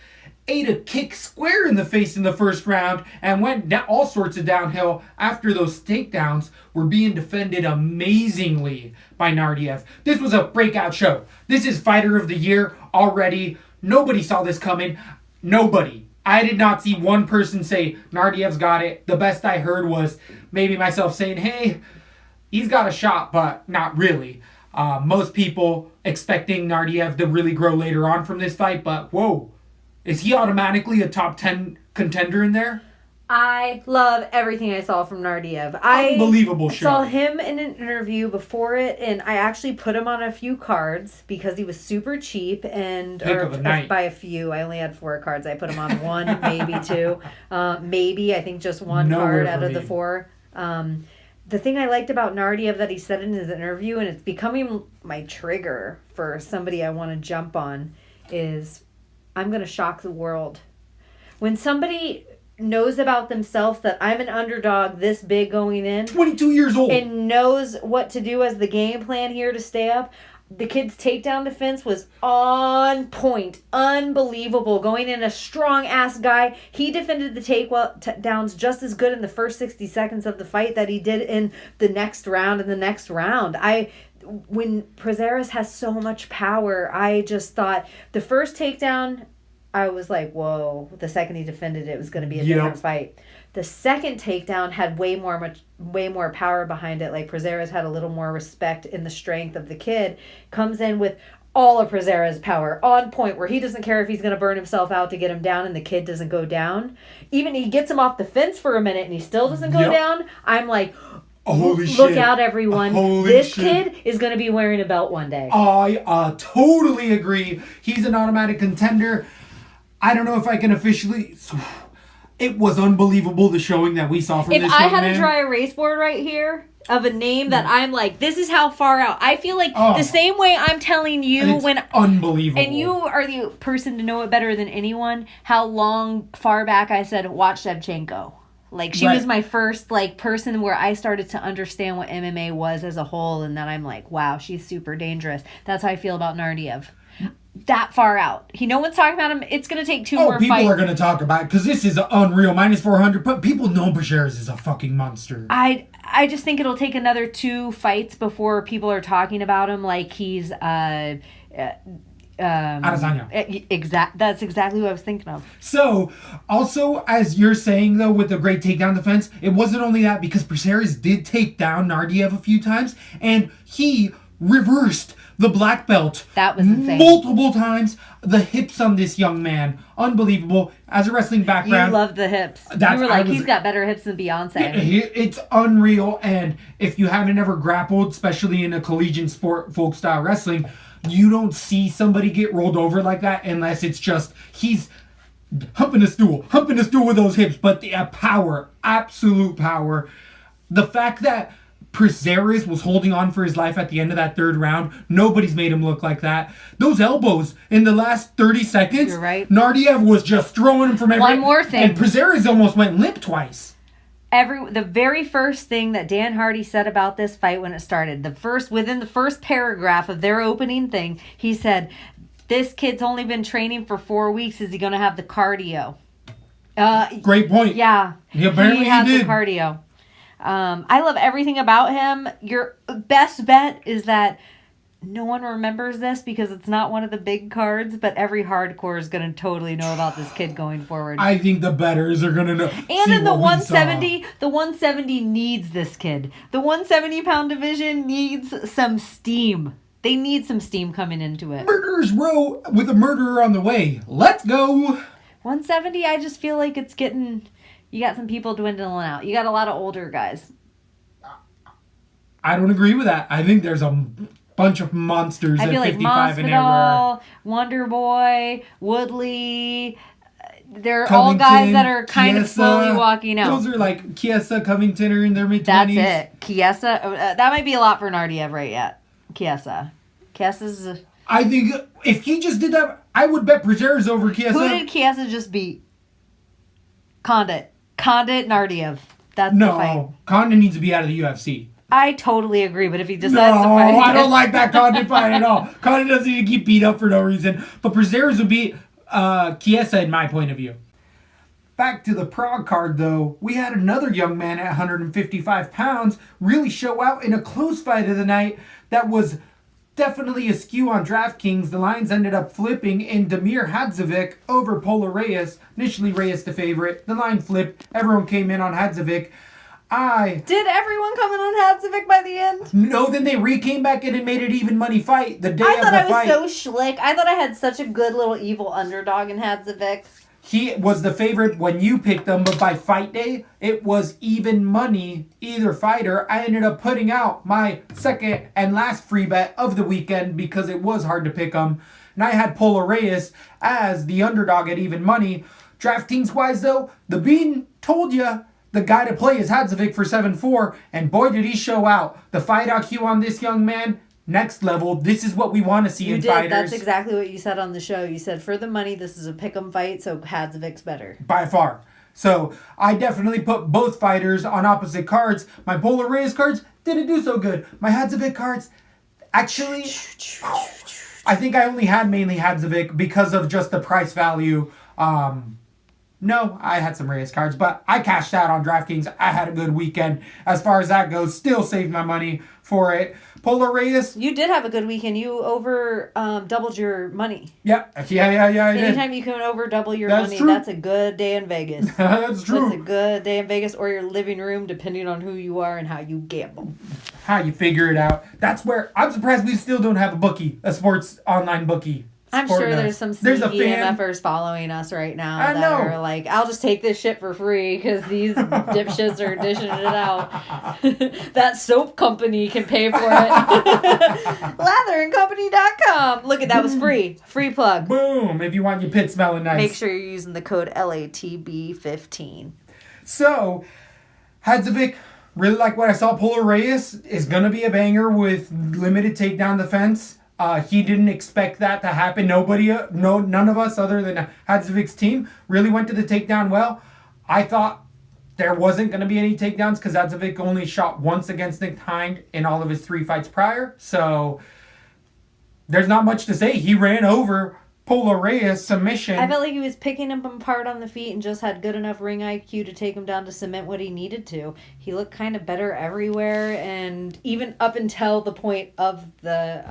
Speaker 4: ate a kick square in the face in the first round and went down all sorts of downhill after those takedowns were being defended amazingly by Naurdiev. This was a breakout show. This is Fighter of the Year already. Nobody saw this coming. Nobody. I did not see one person say, Naurdiev's got it. The best I heard was maybe myself saying, hey, he's got a shot, but not really. Most people expecting Naurdiev to really grow later on from this fight, but whoa. Is he automatically a top 10 contender in there?
Speaker 3: I love everything I saw from Naurdiev.
Speaker 4: Unbelievable show.
Speaker 3: I saw him in an interview before it, and I actually put him on a few cards because he was super cheap. And by a few, I only had 4 cards. I put him on 1, maybe 2, maybe I think just 1 card out of the 4. The thing I liked about Naurdiev that he said in his interview, and it's becoming my trigger for somebody I want to jump on, is I'm going to shock the world. When somebody knows about themselves that I'm an underdog this big going in,
Speaker 4: 22 years old,
Speaker 3: and knows what to do as the game plan here to stay up, the kid's takedown defense was on point. Unbelievable. Going in, a strong-ass guy. He defended the takedowns just as good in the first 60 seconds of the fight that he did in the next round and the next round. When Pracheres has so much power, I just thought the first takedown, I was like, whoa. The second he defended it, it was going to be a different fight. The second takedown had way more power behind it. Like Pracheres had a little more respect in the strength of the kid. Comes in with all of Pracheres' power on point, where he doesn't care if he's going to burn himself out to get him down, and the kid doesn't go down. Even he gets him off the fence for a minute and he still doesn't go down. I'm like,
Speaker 4: holy shit.
Speaker 3: Look out, everyone. This
Speaker 4: shit.
Speaker 3: Kid is going to be wearing a belt one day.
Speaker 4: I totally agree. He's an automatic contender. I don't know if I can officially... It was unbelievable, the showing that we saw from this young man. If I had
Speaker 3: a dry erase board right here of a name that I'm like, this is how far out. I feel like the same way I'm telling you when...
Speaker 4: unbelievable.
Speaker 3: And you are the person to know it better than anyone, how far back I said, watch Shevchenko. Like, she was my first, person where I started to understand what MMA was as a whole, and then I'm like, wow, she's super dangerous. That's how I feel about Naurdiev. That far out. No one's talking about him. It's going to take 2 more fights.
Speaker 4: People are going to talk about it because this is unreal. -400. But people know Pracheres is a fucking monster.
Speaker 3: I just think it'll take another 2 fights before people are talking about him like he's
Speaker 4: Adesanya.
Speaker 3: That's exactly what I was thinking of.
Speaker 4: So, also, as you're saying, though, with the great takedown defense, it wasn't only that, because Prazeres did take down Naurdiev a few times, and he reversed the black belt.
Speaker 3: That was insane.
Speaker 4: Multiple times. The hips on this young man. Unbelievable. As a wrestling background.
Speaker 3: You love the hips. You were like, he's got better hips than Beyonce.
Speaker 4: It's unreal, and if you haven't ever grappled, especially in a collegiate sport, folk-style wrestling, you don't see somebody get rolled over like that unless it's just he's humping a stool with those hips. But the power, absolute power. The fact that Prazeres was holding on for his life at the end of that third round, nobody's made him look like that. Those elbows in the last 30 seconds,
Speaker 3: you're right.
Speaker 4: Naurdiev was just throwing him from every...
Speaker 3: One more thing.
Speaker 4: And Prazeres almost went limp twice.
Speaker 3: The very first thing that Dan Hardy said about this fight when it started, within the first paragraph of their opening thing, he said, "This kid's only been training for 4 weeks. Is he going to have the cardio?"
Speaker 4: Great point.
Speaker 3: Yeah.
Speaker 4: Apparently
Speaker 3: he had
Speaker 4: did.
Speaker 3: the cardio. I love everything about him. Your best bet is that no one remembers this because it's not one of the big cards, but every hardcore is going to totally know about this kid going forward.
Speaker 4: I think the bettors are going to know.
Speaker 3: And in the 170, the 170 needs this kid. The 170-pound division needs some steam. They need some steam coming into it.
Speaker 4: Murderers Row with a murderer on the way. Let's go.
Speaker 3: 170, I just feel like it's getting... You got some people dwindling out. You got a lot of older guys.
Speaker 4: I don't agree with that. I think there's a bunch of monsters
Speaker 3: I
Speaker 4: at
Speaker 3: feel like
Speaker 4: 55 and
Speaker 3: Masvidal,
Speaker 4: everywhere.
Speaker 3: Wonder Boy, Woodley. They're
Speaker 4: Covington,
Speaker 3: all guys that are kind of
Speaker 4: Chiesa.
Speaker 3: slowly walking out.
Speaker 4: Those are like Chiesa, Covington are in their mid-20s.
Speaker 3: That's it. Chiesa. That might be a lot for Naurdiev right yet. Chiesa. Chiesa's...
Speaker 4: I think if he just did that, I would bet Prazeres over Chiesa.
Speaker 3: Who did Chiesa just beat? Condit, Naurdiev. That's the fight.
Speaker 4: No, Condit needs to be out of the UFC.
Speaker 3: I totally agree, but if he just
Speaker 4: No,
Speaker 3: has to fight...
Speaker 4: I don't like that Condit fight at all. Condit doesn't need to get beat up for no reason. But Prazeres would beat Chiesa in my point of view. Back to the Prague card, though, we had another young man at 155 pounds really show out in a close fight of the night that was definitely askew on DraftKings. The lines ended up flipping in Damir Hadzovic over Polo Reyes. Initially, Reyes the favorite. The line flipped. Everyone came in on Hadzovic.
Speaker 3: Did everyone come in on Hadzovic by the end?
Speaker 4: No, then they came back in and made it even money fight the day of the fight.
Speaker 3: I thought I was so schlick. I thought I had such a good little evil underdog in Hadzovic.
Speaker 4: He was the favorite when you picked them, but by fight day, it was even money, either fighter. I ended up putting out my second and last free bet of the weekend because it was hard to pick them. And I had Polo Reyes as the underdog at even money. DraftKings-wise, though, the Bean told you the guy to play is Hadzovic for 7-4, and boy, did he show out. The fight IQ on this young man, next level. This is what we want to see in fighters.
Speaker 3: That's exactly what you said on the show. You said, for the money, this is a pick'em fight, so Hadzovic's better.
Speaker 4: By far. So, I definitely put both fighters on opposite cards. My Polo Reyes cards didn't do so good. My Hadzovic cards, actually, I think I only had mainly Hadzovic because of just the price value. No, I had some Reyes cards, but I cashed out on DraftKings. I had a good weekend. As far as that goes, still saved my money for it. Polo Reyes.
Speaker 3: You did have a good weekend. You doubled your money.
Speaker 4: Yeah, I did.
Speaker 3: Anytime you can over double your money,
Speaker 4: true.
Speaker 3: that's a good day in Vegas.
Speaker 4: That's true.
Speaker 3: That's a good day in Vegas or your living room, depending on who you are and how you gamble.
Speaker 4: How you figure it out. That's where I'm surprised we still don't have a bookie, a sports online bookie.
Speaker 3: I'm sure there's some sneaky MFers following us right now that are like, I'll just take this shit for free because these dipshits are dishing it out. That soap company can pay for it. Latherandcompany.com. Look at that, was free. Free plug.
Speaker 4: Boom. If you want your pit smelling nice.
Speaker 3: Make sure you're using the code LATB15.
Speaker 4: So, Hadzovic, really like what I saw. Polo Reyes is going to be a banger with limited takedown defense. He didn't expect that to happen. None of us other than Hadzovic's team really went to the takedown well. I thought there wasn't going to be any takedowns because Hadzovic only shot once against Nick Hind in all of his 3 fights prior. So there's not much to say. He ran over Polo Reyes submission.
Speaker 3: I felt like he was picking him apart on the feet and just had good enough ring IQ to take him down to cement what he needed to. He looked kind of better everywhere, and even up until the point of the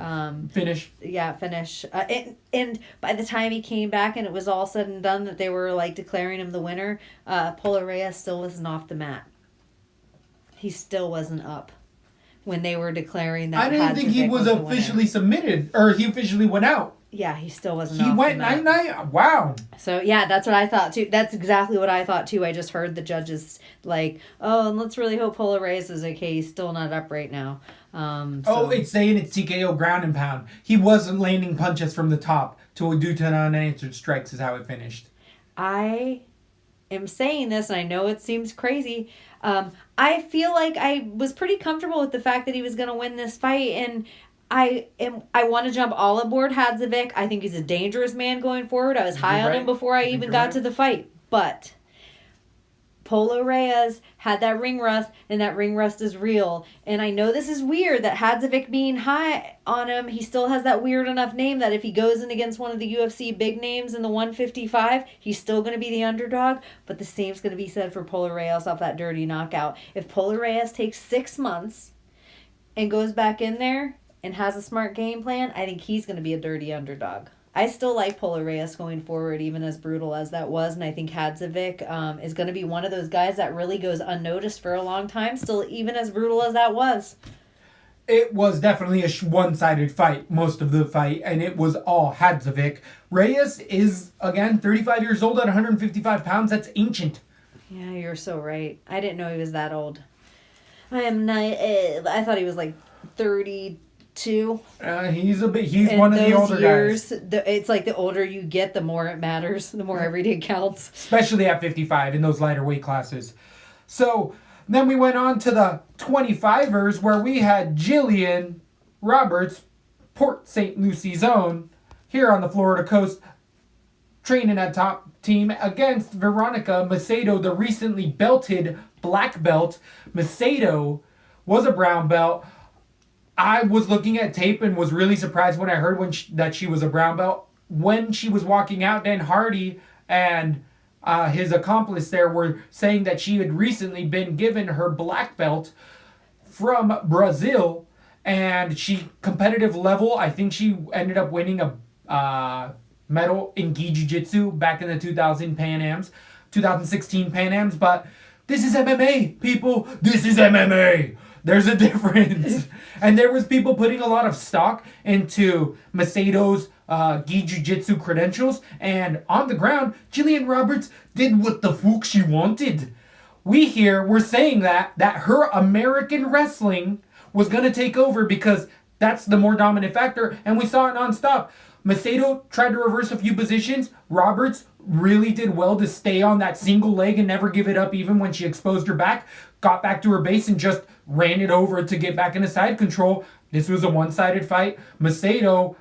Speaker 4: finish.
Speaker 3: Yeah, finish. And by the time he came back and it was all said and done that they were like declaring him the winner, Polo Reyes still wasn't off the mat. He still wasn't up when they were declaring that.
Speaker 4: I didn't think he was officially submitted, or he officially went out.
Speaker 3: Yeah, he still wasn't.
Speaker 4: He went 9-9. Wow.
Speaker 3: So yeah, that's what I thought too. That's exactly what I thought too. I just heard the judges like, oh, and let's really hope Polo Reyes is okay. He's still not up right now.
Speaker 4: It's saying it's TKO ground and pound. He wasn't landing punches from the top due to unanswered strikes is how it finished.
Speaker 3: I am saying this, and I know it seems crazy. I feel like I was pretty comfortable with the fact that he was going to win this fight, and I want to jump all aboard Hadzovic. I think he's a dangerous man going forward. I was high on him before I even got to the fight. But Polo Reyes had that ring rust, and that ring rust is real. And I know this is weird that Hadzovic being high on him, he still has that weird enough name that if he goes in against one of the UFC big names in the 155, he's still going to be the underdog. But the same's going to be said for Polo Reyes off that dirty knockout. If Polo Reyes takes 6 months and goes back in there and has a smart game plan, I think he's going to be a dirty underdog. I still like Polo Reyes going forward, even as brutal as that was, and I think Hadzovic is going to be one of those guys that really goes unnoticed for a long time, still even as brutal as that was.
Speaker 4: It was definitely a one-sided fight, most of the fight, and it was all Hadzovic. Reyes is, again, 35 years old at 155 pounds. That's ancient.
Speaker 3: Yeah, you're so right. I didn't know he was that old. I thought he was like 32.
Speaker 4: He's one of the older guys.
Speaker 3: It's like the older you get, the more it matters, the more every day counts.
Speaker 4: Especially at 55 in those lighter weight classes. So then we went on to the 25ers where we had Jillian Roberts, Port St. Lucie's own, here on the Florida coast, training at top team against Veronica Macedo, the recently belted black belt. Macedo was a brown belt. I was looking at tape and was really surprised when I heard that she was a brown belt. When she was walking out, Dan Hardy and his accomplice there were saying that she had recently been given her black belt from Brazil, and she competitive level, I think she ended up winning a medal in gi jiu-jitsu back in the 2016 Pan Ams, but this is MMA, people. This is MMA. There's a difference. And there was people putting a lot of stock into Macedo's gi jiu-jitsu credentials. And on the ground, Jillian Roberts did what the fuck she wanted. We're saying that her American wrestling was going to take over because that's the more dominant factor. And we saw it nonstop. Macedo tried to reverse a few positions. Roberts really did well to stay on that single leg and never give it up even when she exposed her back. Got back to her base and just ran it over to get back into side control. This was a one-sided fight. Macedo,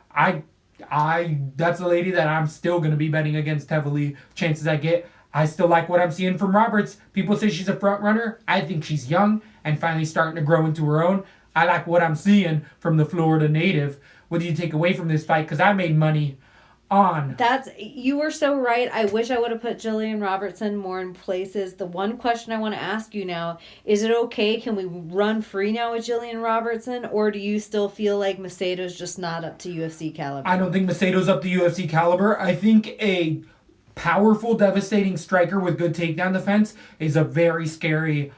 Speaker 4: that's a lady that I'm still going to be betting against heavily. Chances I get. I still like what I'm seeing from Roberts. People say she's a front runner. I think she's young and finally starting to grow into her own. I like what I'm seeing from the Florida native. What do you take away from this fight? Because I made money on.
Speaker 3: You were so right. I wish I would have put Jillian Robertson more in places. The one question I want to ask you now, is it okay? Can we run free now with Jillian Robertson? Or do you still feel like Macedo's just not up to UFC caliber?
Speaker 4: I don't think Macedo's up to UFC caliber. I think a powerful, devastating striker with good takedown defense is a very scary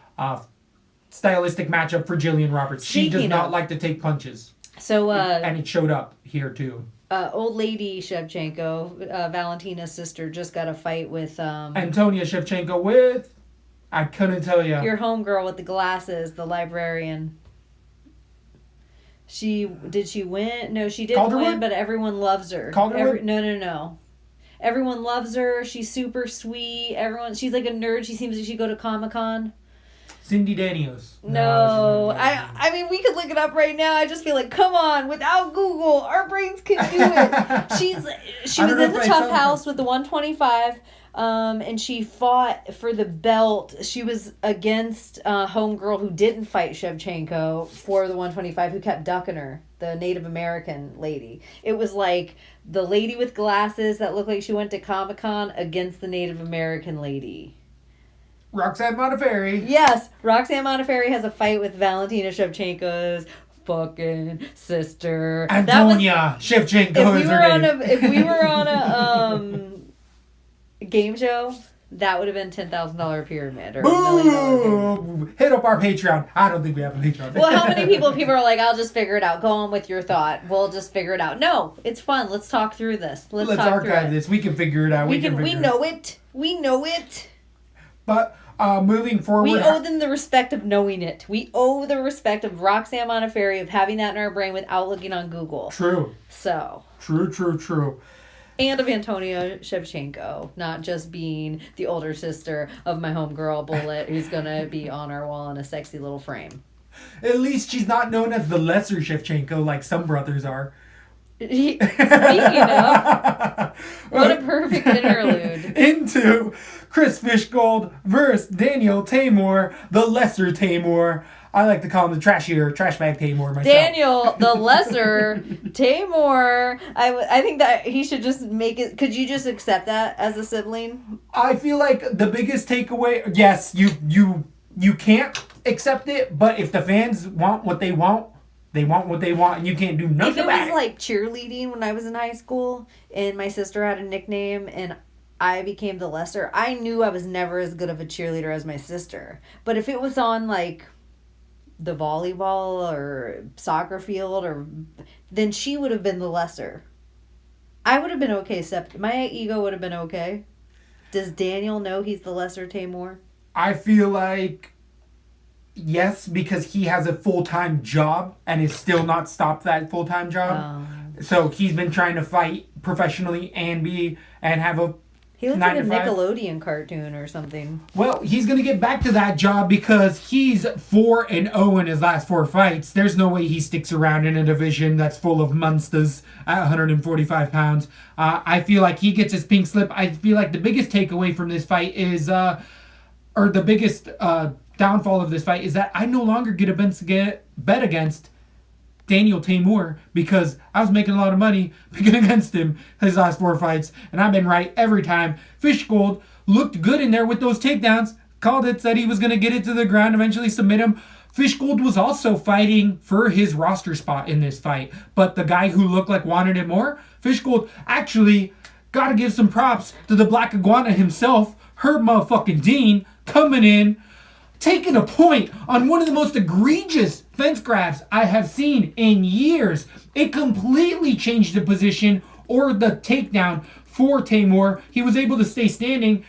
Speaker 4: stylistic matchup for Jillian Roberts. She does not like to take punches.
Speaker 3: So
Speaker 4: and it showed up here too.
Speaker 3: Old lady Shevchenko, Valentina's sister, just got a fight with
Speaker 4: Antonia Shevchenko with, I couldn't tell you.
Speaker 3: Your homegirl with the glasses, the librarian. Did she win? No, she didn't win, but everyone loves her. No. Everyone loves her. She's super sweet. She's like a nerd. She seems like she'd go to Comic-Con.
Speaker 4: Cindy Daniels.
Speaker 3: No,
Speaker 4: she's not
Speaker 3: I mean, we could look it up right now. I just feel like, come on, without Google, our brains can do it. She was in the Tough House with the 125, and she fought for the belt. She was against a homegirl who didn't fight Shevchenko for the 125, who kept ducking her, the Native American lady. It was like the lady with glasses that looked like she went to Comic-Con against the Native American lady.
Speaker 4: Roxanne Modafferi.
Speaker 3: Yes, Roxanne Modafferi has a fight with Valentina Shevchenko's fucking sister.
Speaker 4: Antonia Shevchenko is her name.
Speaker 3: If we were on a game show, that would have been $10,000 pyramid or $1 million.
Speaker 4: Boom! Hit up our Patreon. I don't think we have a Patreon.
Speaker 3: Well, how many people are like, I'll just figure it out. Go on with your thought. We'll just figure it out. No, it's fun. Let's talk through this. Let's
Speaker 4: archive this. We can figure it out.
Speaker 3: We know it. We know it.
Speaker 4: But moving forward,
Speaker 3: we owe them the respect of knowing it. We owe the respect of Roxanne Modafferi of having that in our brain without looking on Google.
Speaker 4: True.
Speaker 3: So.
Speaker 4: True.
Speaker 3: And of Antonia Shevchenko, not just being the older sister of my homegirl Bullet, who's gonna be on our wall in a sexy little frame.
Speaker 4: At least she's not known as the lesser Shevchenko like some brothers are.
Speaker 3: Speaking of, what a perfect interlude.
Speaker 4: Into Chris Fishgold versus Daniel Tamor, the lesser Tamor. I like to call him the trash bag Tamor myself.
Speaker 3: Daniel, the lesser Tamor. I think that he should just make it. Could you just accept that as a sibling?
Speaker 4: I feel like the biggest takeaway. Yes, you can't accept it, but if the fans want what they want. They want what they want, and you can't do nothing about it.
Speaker 3: If it was like cheerleading when I was in high school, and my sister had a nickname, and I became the lesser, I knew I was never as good of a cheerleader as my sister. But if it was on like the volleyball or soccer field, then she would have been the lesser. I would have been okay. My ego would have been okay. Does Daniel know he's the lesser Tamor?
Speaker 4: I feel like yes, because he has a full-time job and is still not stopped that full-time job. So he's been trying to fight professionally and have a
Speaker 3: he looks like a Nickelodeon cartoon or something.
Speaker 4: Well, he's going to get back to that job because he's 4-0 in his last 4 fights. There's no way he sticks around in a division that's full of monsters at 145 pounds. I feel like he gets his pink slip. I feel like the biggest takeaway from this fight is, or the biggest downfall of this fight is that I no longer get a bet against Daniel Tamor because I was making a lot of money picking against him his last 4 fights, and I've been right every time. Fishgold looked good in there with those takedowns, called it, said he was going to get it to the ground, eventually submit him. Fishgold was also fighting for his roster spot in this fight, but the guy who looked like wanted it more, Fishgold, actually got to give some props to the Black Iguana himself, Herb motherfucking Dean, coming in, taking a point on one of the most egregious fence grabs I have seen in years. It completely changed the position or the takedown for Tamor. He was able to stay standing.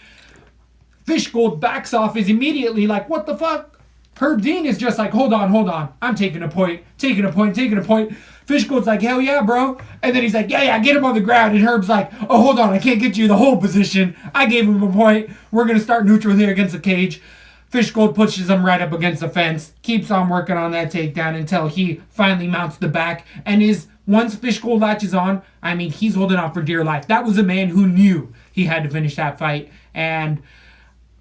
Speaker 4: Fishgold backs off, is immediately like, what the fuck? Herb Dean is just like, hold on. I'm taking a point. Fishgold's like, hell yeah, bro. And then he's like, yeah, get him on the ground. And Herb's like, oh, hold on, I can't get you the whole position. I gave him a point. We're going to start neutral here against the cage. Fishgold pushes him right up against the fence, keeps on working on that takedown until he finally mounts the back. And once Fishgold latches on, I mean, he's holding on for dear life. That was a man who knew he had to finish that fight. And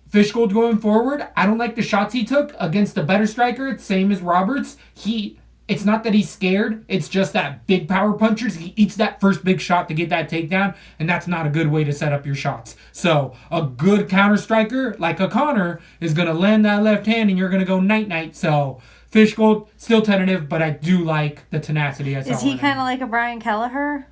Speaker 4: Fishgold going forward, I don't like the shots he took against a better striker, same as Roberts. It's not that he's scared. It's just that big power punchers. He eats that first big shot to get that takedown, and that's not a good way to set up your shots. So a good counter striker like a Connor is going to land that left hand, and you're going to go night-night. So Fishgold, still tentative, but I do like the tenacity I saw.
Speaker 3: Is he kind of like a Brian Kelleher?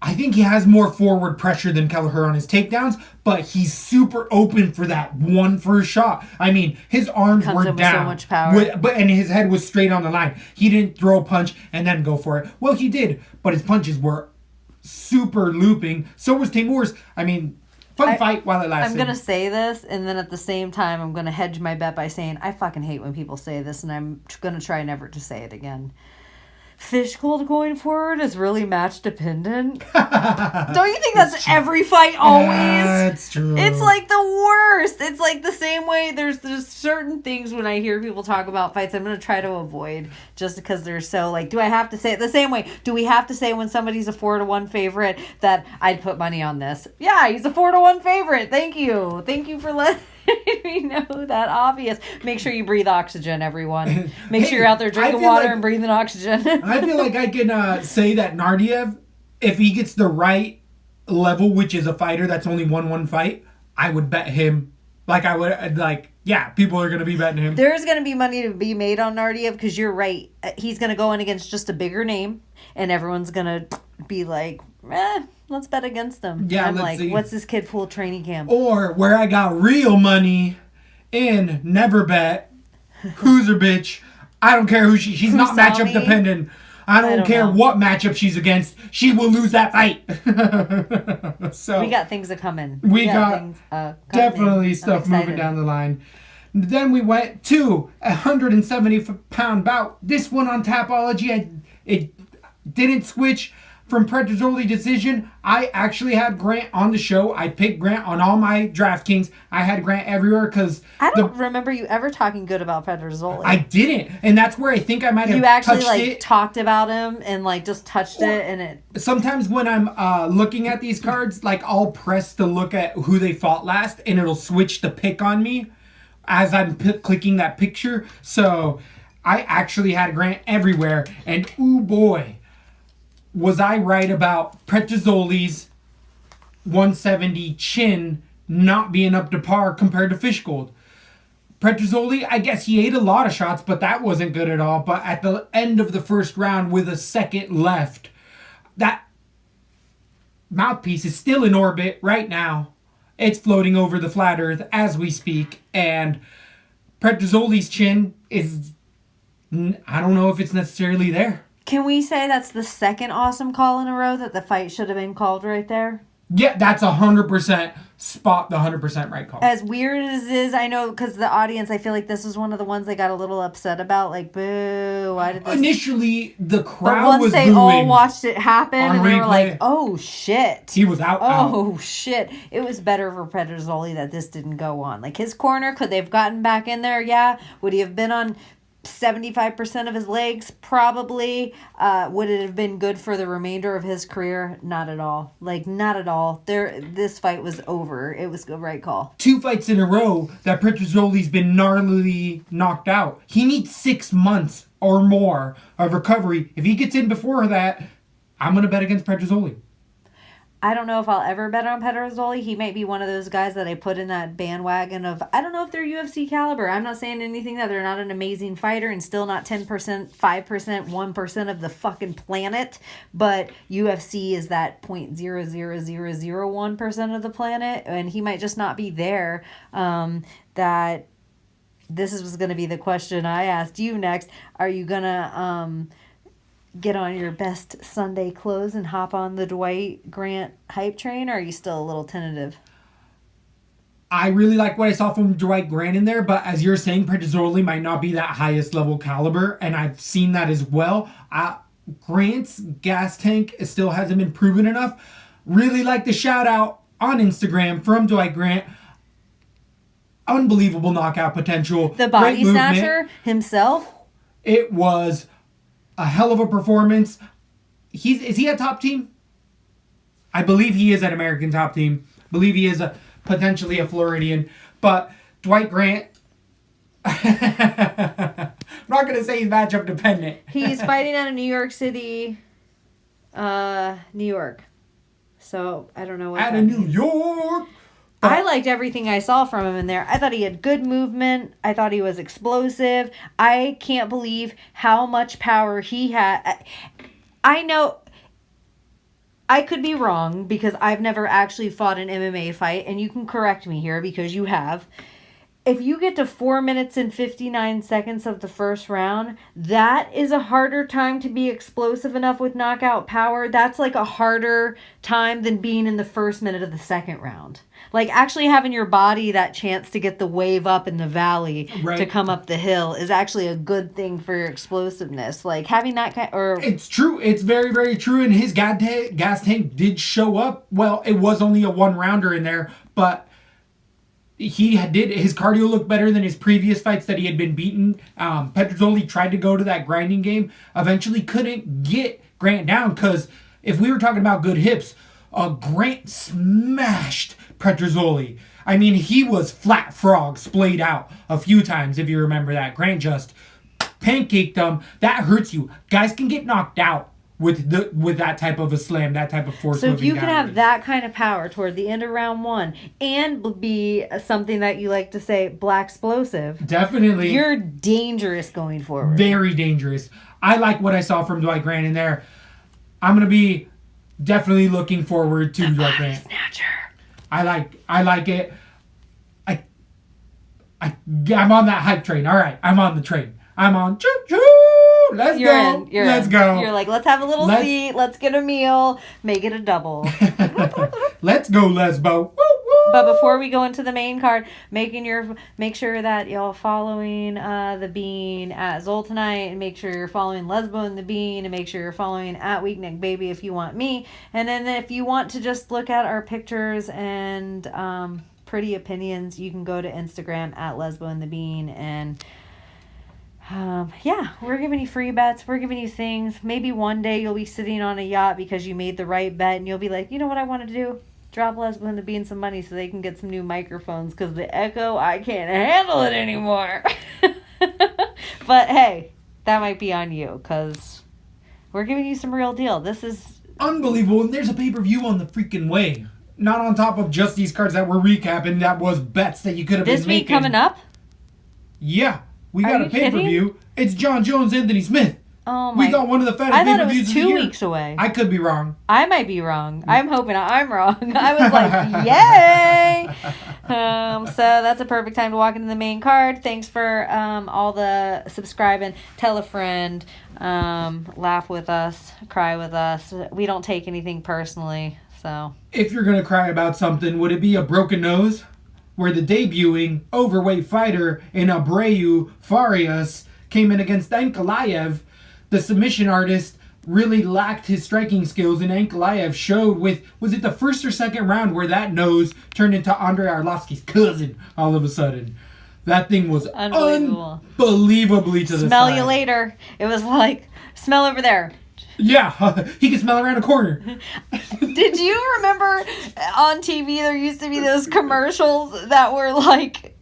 Speaker 4: I think he has more forward pressure than Kelleher on his takedowns, but he's super open for that one first shot. I mean, his arms were down. With so much power. And his head was straight on the line. He didn't throw a punch and then go for it. Well, he did, but his punches were super looping. So was Tamor's. I mean, fun fight while it lasted.
Speaker 3: I'm going to say this, and then at the same time, I'm going to hedge my bet by saying, I fucking hate when people say this, and I'm going to try never to say it again. Fishgold going forward is really match dependent. Don't you think that's every fight always?
Speaker 4: That's true.
Speaker 3: It's like the worst. It's like the same way there's certain things when I hear people talk about fights I'm going to try to avoid just because they're so like, do I have to say it the same way? Do we have to say when somebody's a 4-1 favorite that I'd put money on this? Yeah, he's a 4-1 favorite. Thank you. Thank you for letting me know that obvious. Make sure you breathe oxygen, everyone. Make sure you're out there drinking water and breathing oxygen.
Speaker 4: I feel like I can say that Naurdiev, if he gets the right level, which is a fighter that's only won one fight, I would bet him. Like I would, yeah, people are going to be betting him.
Speaker 3: There's going to be money to be made on Naurdiev because you're right. He's going to go in against just a bigger name, and everyone's going to be like, let's bet against him.
Speaker 4: Yeah,
Speaker 3: I'm
Speaker 4: let's
Speaker 3: like,
Speaker 4: see.
Speaker 3: what's this kid full training camp?
Speaker 4: Or where I got real money in Never Bet, Cruiser bitch. I don't care who she's not matchup dependent. I don't care what matchup she's against. She will lose that fight. So
Speaker 3: we got things a coming.
Speaker 4: We got things definitely stuff moving down the line. Then we went to a 170-pound bout. This one on Tapology, it didn't switch from Petrozzoli decision. I actually had Grant on the show. I picked Grant on all my DraftKings. I had Grant everywhere because
Speaker 3: I don't remember you ever talking good about Petrozzoli.
Speaker 4: I didn't, and that's where I think I might have.
Speaker 3: You actually
Speaker 4: touched
Speaker 3: talked about him and just touched it, and it.
Speaker 4: Sometimes when I'm looking at these cards, I'll press to look at who they fought last, and it'll switch the pick on me as I'm clicking that picture. So I actually had Grant everywhere, and ooh boy, was I right about Petrozzoli's 170 chin not being up to par compared to Fishgold. Petrozzoli, I guess he ate a lot of shots, but that wasn't good at all. But at the end of the first round with a second left, that mouthpiece is still in orbit right now. It's floating over the flat earth as we speak. And Petrozzoli's chin is, I don't know if it's necessarily there.
Speaker 3: Can we say that's the second awesome call in a row that the fight should have been called right there?
Speaker 4: Yeah, that's 100% spot the 100% right call.
Speaker 3: As weird as it is, I know, because the audience, I feel like this was one of the ones they got a little upset about. Like, boo, why did this...
Speaker 4: Initially, the crowd
Speaker 3: but once
Speaker 4: was
Speaker 3: they
Speaker 4: booing
Speaker 3: all watched it happen, and they
Speaker 4: replay.
Speaker 3: were like, oh, shit.
Speaker 4: He was out.
Speaker 3: Oh, shit. It was better for Petrozzoli that this didn't go on. Like, his corner, could they have gotten back in there? Yeah. Would he have been on 75% of his legs? Probably. Would it have been good for the remainder of his career? Not at all. Not at all. This fight was over. It was the right call.
Speaker 4: 2 fights in a row that Petrozzoli's been gnarly knocked out. He needs 6 months or more of recovery. If he gets in before that, I'm going to bet against Petrozzoli.
Speaker 3: I don't know if I'll ever bet on Petrozzoli. He might be one of those guys that I put in that bandwagon of, I don't know if they're UFC caliber. I'm not saying anything that they're not an amazing fighter and still not 10%, 5%, 1% of the fucking planet. But UFC is that 0.00001% of the planet. And he might just not be there. That this was going to be the question I asked you next. Are you going to... get on your best Sunday clothes and hop on the Dwight Grant hype train, or are you still a little tentative?
Speaker 4: I really like what I saw from Dwight Grant in there, but as you're saying, Petrozzoli might not be that highest level caliber, and I've seen that as well. Grant's gas tank still hasn't been proven enough. Really like the shout out on Instagram from Dwight Grant. Unbelievable knockout potential.
Speaker 3: The body snatcher himself?
Speaker 4: It was a hell of a performance. Is he a top team? I believe he is at American top team. I believe he is potentially a Floridian. But Dwight Grant, I'm not going to say he's matchup dependent.
Speaker 3: He's fighting out of New York City, New York. So I don't know what.
Speaker 4: Out of New York.
Speaker 3: I liked everything I saw from him in there. I thought he had good movement. I thought he was explosive. I can't believe how much power he had. I know I could be wrong because I've never actually fought an MMA fight, and you can correct me here because you have. if you get to 4 minutes and 59 seconds of the first round, that is a harder time to be explosive enough with knockout power. That's like a harder time than being in the first minute of the second round. Like actually having your body that chance to get the wave up in the valley to come up the hill is actually a good thing for your explosiveness. Like having that
Speaker 4: It's true. It's very, very true. And his gas tank did show up. Well, it was only a 1-rounder in there, but his cardio looked better than his previous fights that he had been beaten. Petrozzoli tried to go to that grinding game, eventually couldn't get Grant down, because if we were talking about good hips, Grant smashed Petrozzoli. I mean, he was flat frog splayed out a few times, if you remember that. Grant just pancaked him. That hurts you. Guys can get knocked out with that type of a slam, that type of force.
Speaker 3: So if you can have that kind of power toward the end of round 1 and be something that you like to say, black explosive,
Speaker 4: definitely,
Speaker 3: you're dangerous going forward.
Speaker 4: Very dangerous. I like what I saw from Dwight Grant in there. I'm gonna be definitely looking forward to Dwight Grant.
Speaker 3: Snatcher.
Speaker 4: I like it. I'm on that hype train. All right, I'm on the train. I'm on. Choo choo. Let's go. Let's go.
Speaker 3: You're like, let's have a little seat. Let's get a meal. Make it a double.
Speaker 4: Let's go, Lesbo. Woo, woo.
Speaker 3: But before we go into the main card, make sure that y'all following the Bean at Zoltanite, and make sure you're following Lesbo and the Bean, and make sure you're following at Weak Neck Baby if you want me. And then if you want to just look at our pictures and pretty opinions, you can go to Instagram at Lesbo and the Bean, and we're giving you free bets. We're giving you things. Maybe one day you'll be sitting on a yacht because you made the right bet, and you'll be like, you know what I want to do? Drop Lesbo and the Bean some money so they can get some new microphones, because the echo, I can't handle it anymore. But hey, that might be on you, because we're giving you some real deal. This is
Speaker 4: unbelievable, and there's a pay-per-view on the freaking way. Not on top of just these cards that we're recapping. That was bets that you could have been making.
Speaker 3: This week coming up?
Speaker 4: Yeah. We got a pay-per-view. It's John Jones, Anthony Smith.
Speaker 3: Oh my!
Speaker 4: We got one of the fattest
Speaker 3: I thought it
Speaker 4: pay-per-views
Speaker 3: was
Speaker 4: of the
Speaker 3: 2
Speaker 4: year.
Speaker 3: weeks away.
Speaker 4: I could be wrong.
Speaker 3: I might be wrong. I'm hoping I'm wrong. I was like, yay! So that's a perfect time to walk into the main card. Thanks for all the subscribing. Tell a friend. Laugh with us. Cry with us. We don't take anything personally. So
Speaker 4: if you're gonna cry about something, would it be a broken nose? Where the debuting overweight fighter in Abreu Farias came in against Ankalaev. The submission artist really lacked his striking skills, and Ankalaev showed with, was it the first or second round, where that nose turned into Andrei Arlovsky's cousin all of a sudden. That thing was unbelievably to the side.
Speaker 3: Smell you later. It was like, smell over there.
Speaker 4: Yeah, he can smell around a corner.
Speaker 3: Did you remember on TV there used to be those commercials that were like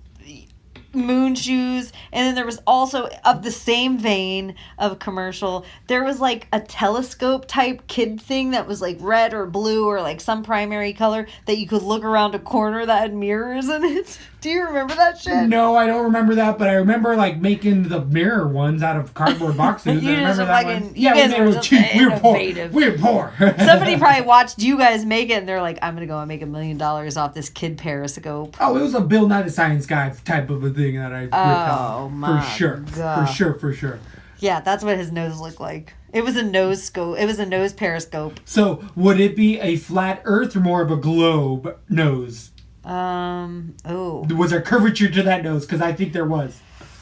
Speaker 3: moon shoes, and then there was also, of the same vein of commercial, there was like a telescope type kid thing that was like red or blue or like some primary color that you could look around a corner that had mirrors in it. Do you remember that shit?
Speaker 4: No, I don't remember that, but I remember like making the mirror ones out of cardboard boxes.
Speaker 3: You
Speaker 4: I remember that
Speaker 3: fucking,
Speaker 4: one. Yeah,
Speaker 3: guys
Speaker 4: we were cheap. We were poor. We were poor.
Speaker 3: Somebody probably watched you guys make it, and they're like, I'm gonna go and make $1 million off this kid periscope.
Speaker 4: Oh, it was a Bill Nye the Science Guy type of a thing that I ripped off.
Speaker 3: My
Speaker 4: for sure.
Speaker 3: God.
Speaker 4: For sure.
Speaker 3: Yeah, that's what his nose looked like. It was a nose scope. It was a nose periscope.
Speaker 4: So, would it be a flat Earth or more of a globe nose? Was there curvature to that nose? Because I think there was.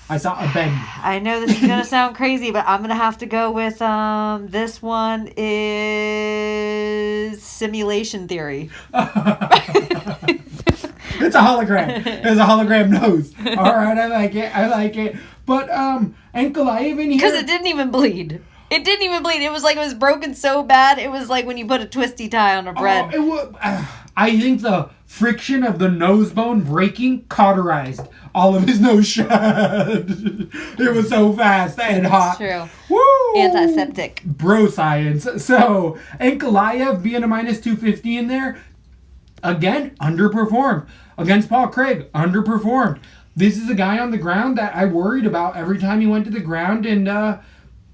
Speaker 4: I saw a bend.
Speaker 3: I know this is going to sound crazy, but I'm going to have to go with, this one is simulation theory.
Speaker 4: It's a hologram. It's a hologram nose. All right, I like it. But, Ankalaev in here...
Speaker 3: Because it didn't even bleed. It didn't even bleed. It was like it was broken so bad. It was like when you put a twisty tie on a bread.
Speaker 4: I think the friction of the nose bone breaking cauterized all of his nose shut. It was so fast and hot.
Speaker 3: True.
Speaker 4: Woo!
Speaker 3: Antiseptic.
Speaker 4: Bro science. So, Ankalaev being a minus 250 in there, again, underperformed. Against Paul Craig, underperformed. This is a guy on the ground that I worried about every time he went to the ground, and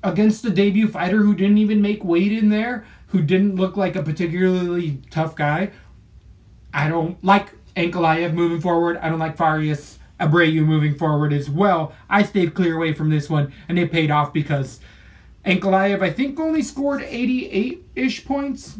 Speaker 4: against a debut fighter who didn't even make weight in there, who didn't look like a particularly tough guy. I don't like Ankalaev moving forward. I don't like Farias Abreu moving forward as well. I stayed clear away from this one, and it paid off because Ankalaev, I think, only scored 88-ish points.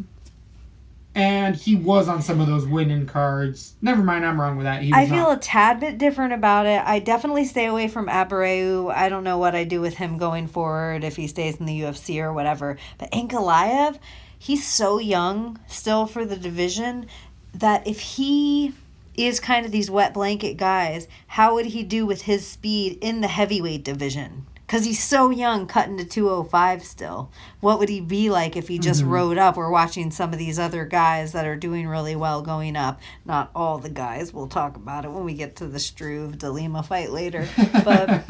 Speaker 4: And he was on some of those winning cards. Never mind, I'm wrong with that.
Speaker 3: I feel a tad bit different about it. I definitely stay away from Abreu. I don't know what I do with him going forward, if he stays in the UFC or whatever. But Ankalaev, he's so young still for the division that if he is kind of these wet blanket guys, how would he do with his speed in the heavyweight division? Because he's so young, cutting to 205 still. What would he be like if he just rode up? We're watching some of these other guys that are doing really well going up. Not all the guys. We'll talk about it when we get to the Struve DeLima fight later. But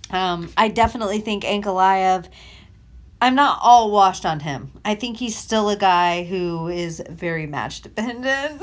Speaker 3: I definitely think Ankalaev, I'm not all washed on him. I think he's still a guy who is very match dependent.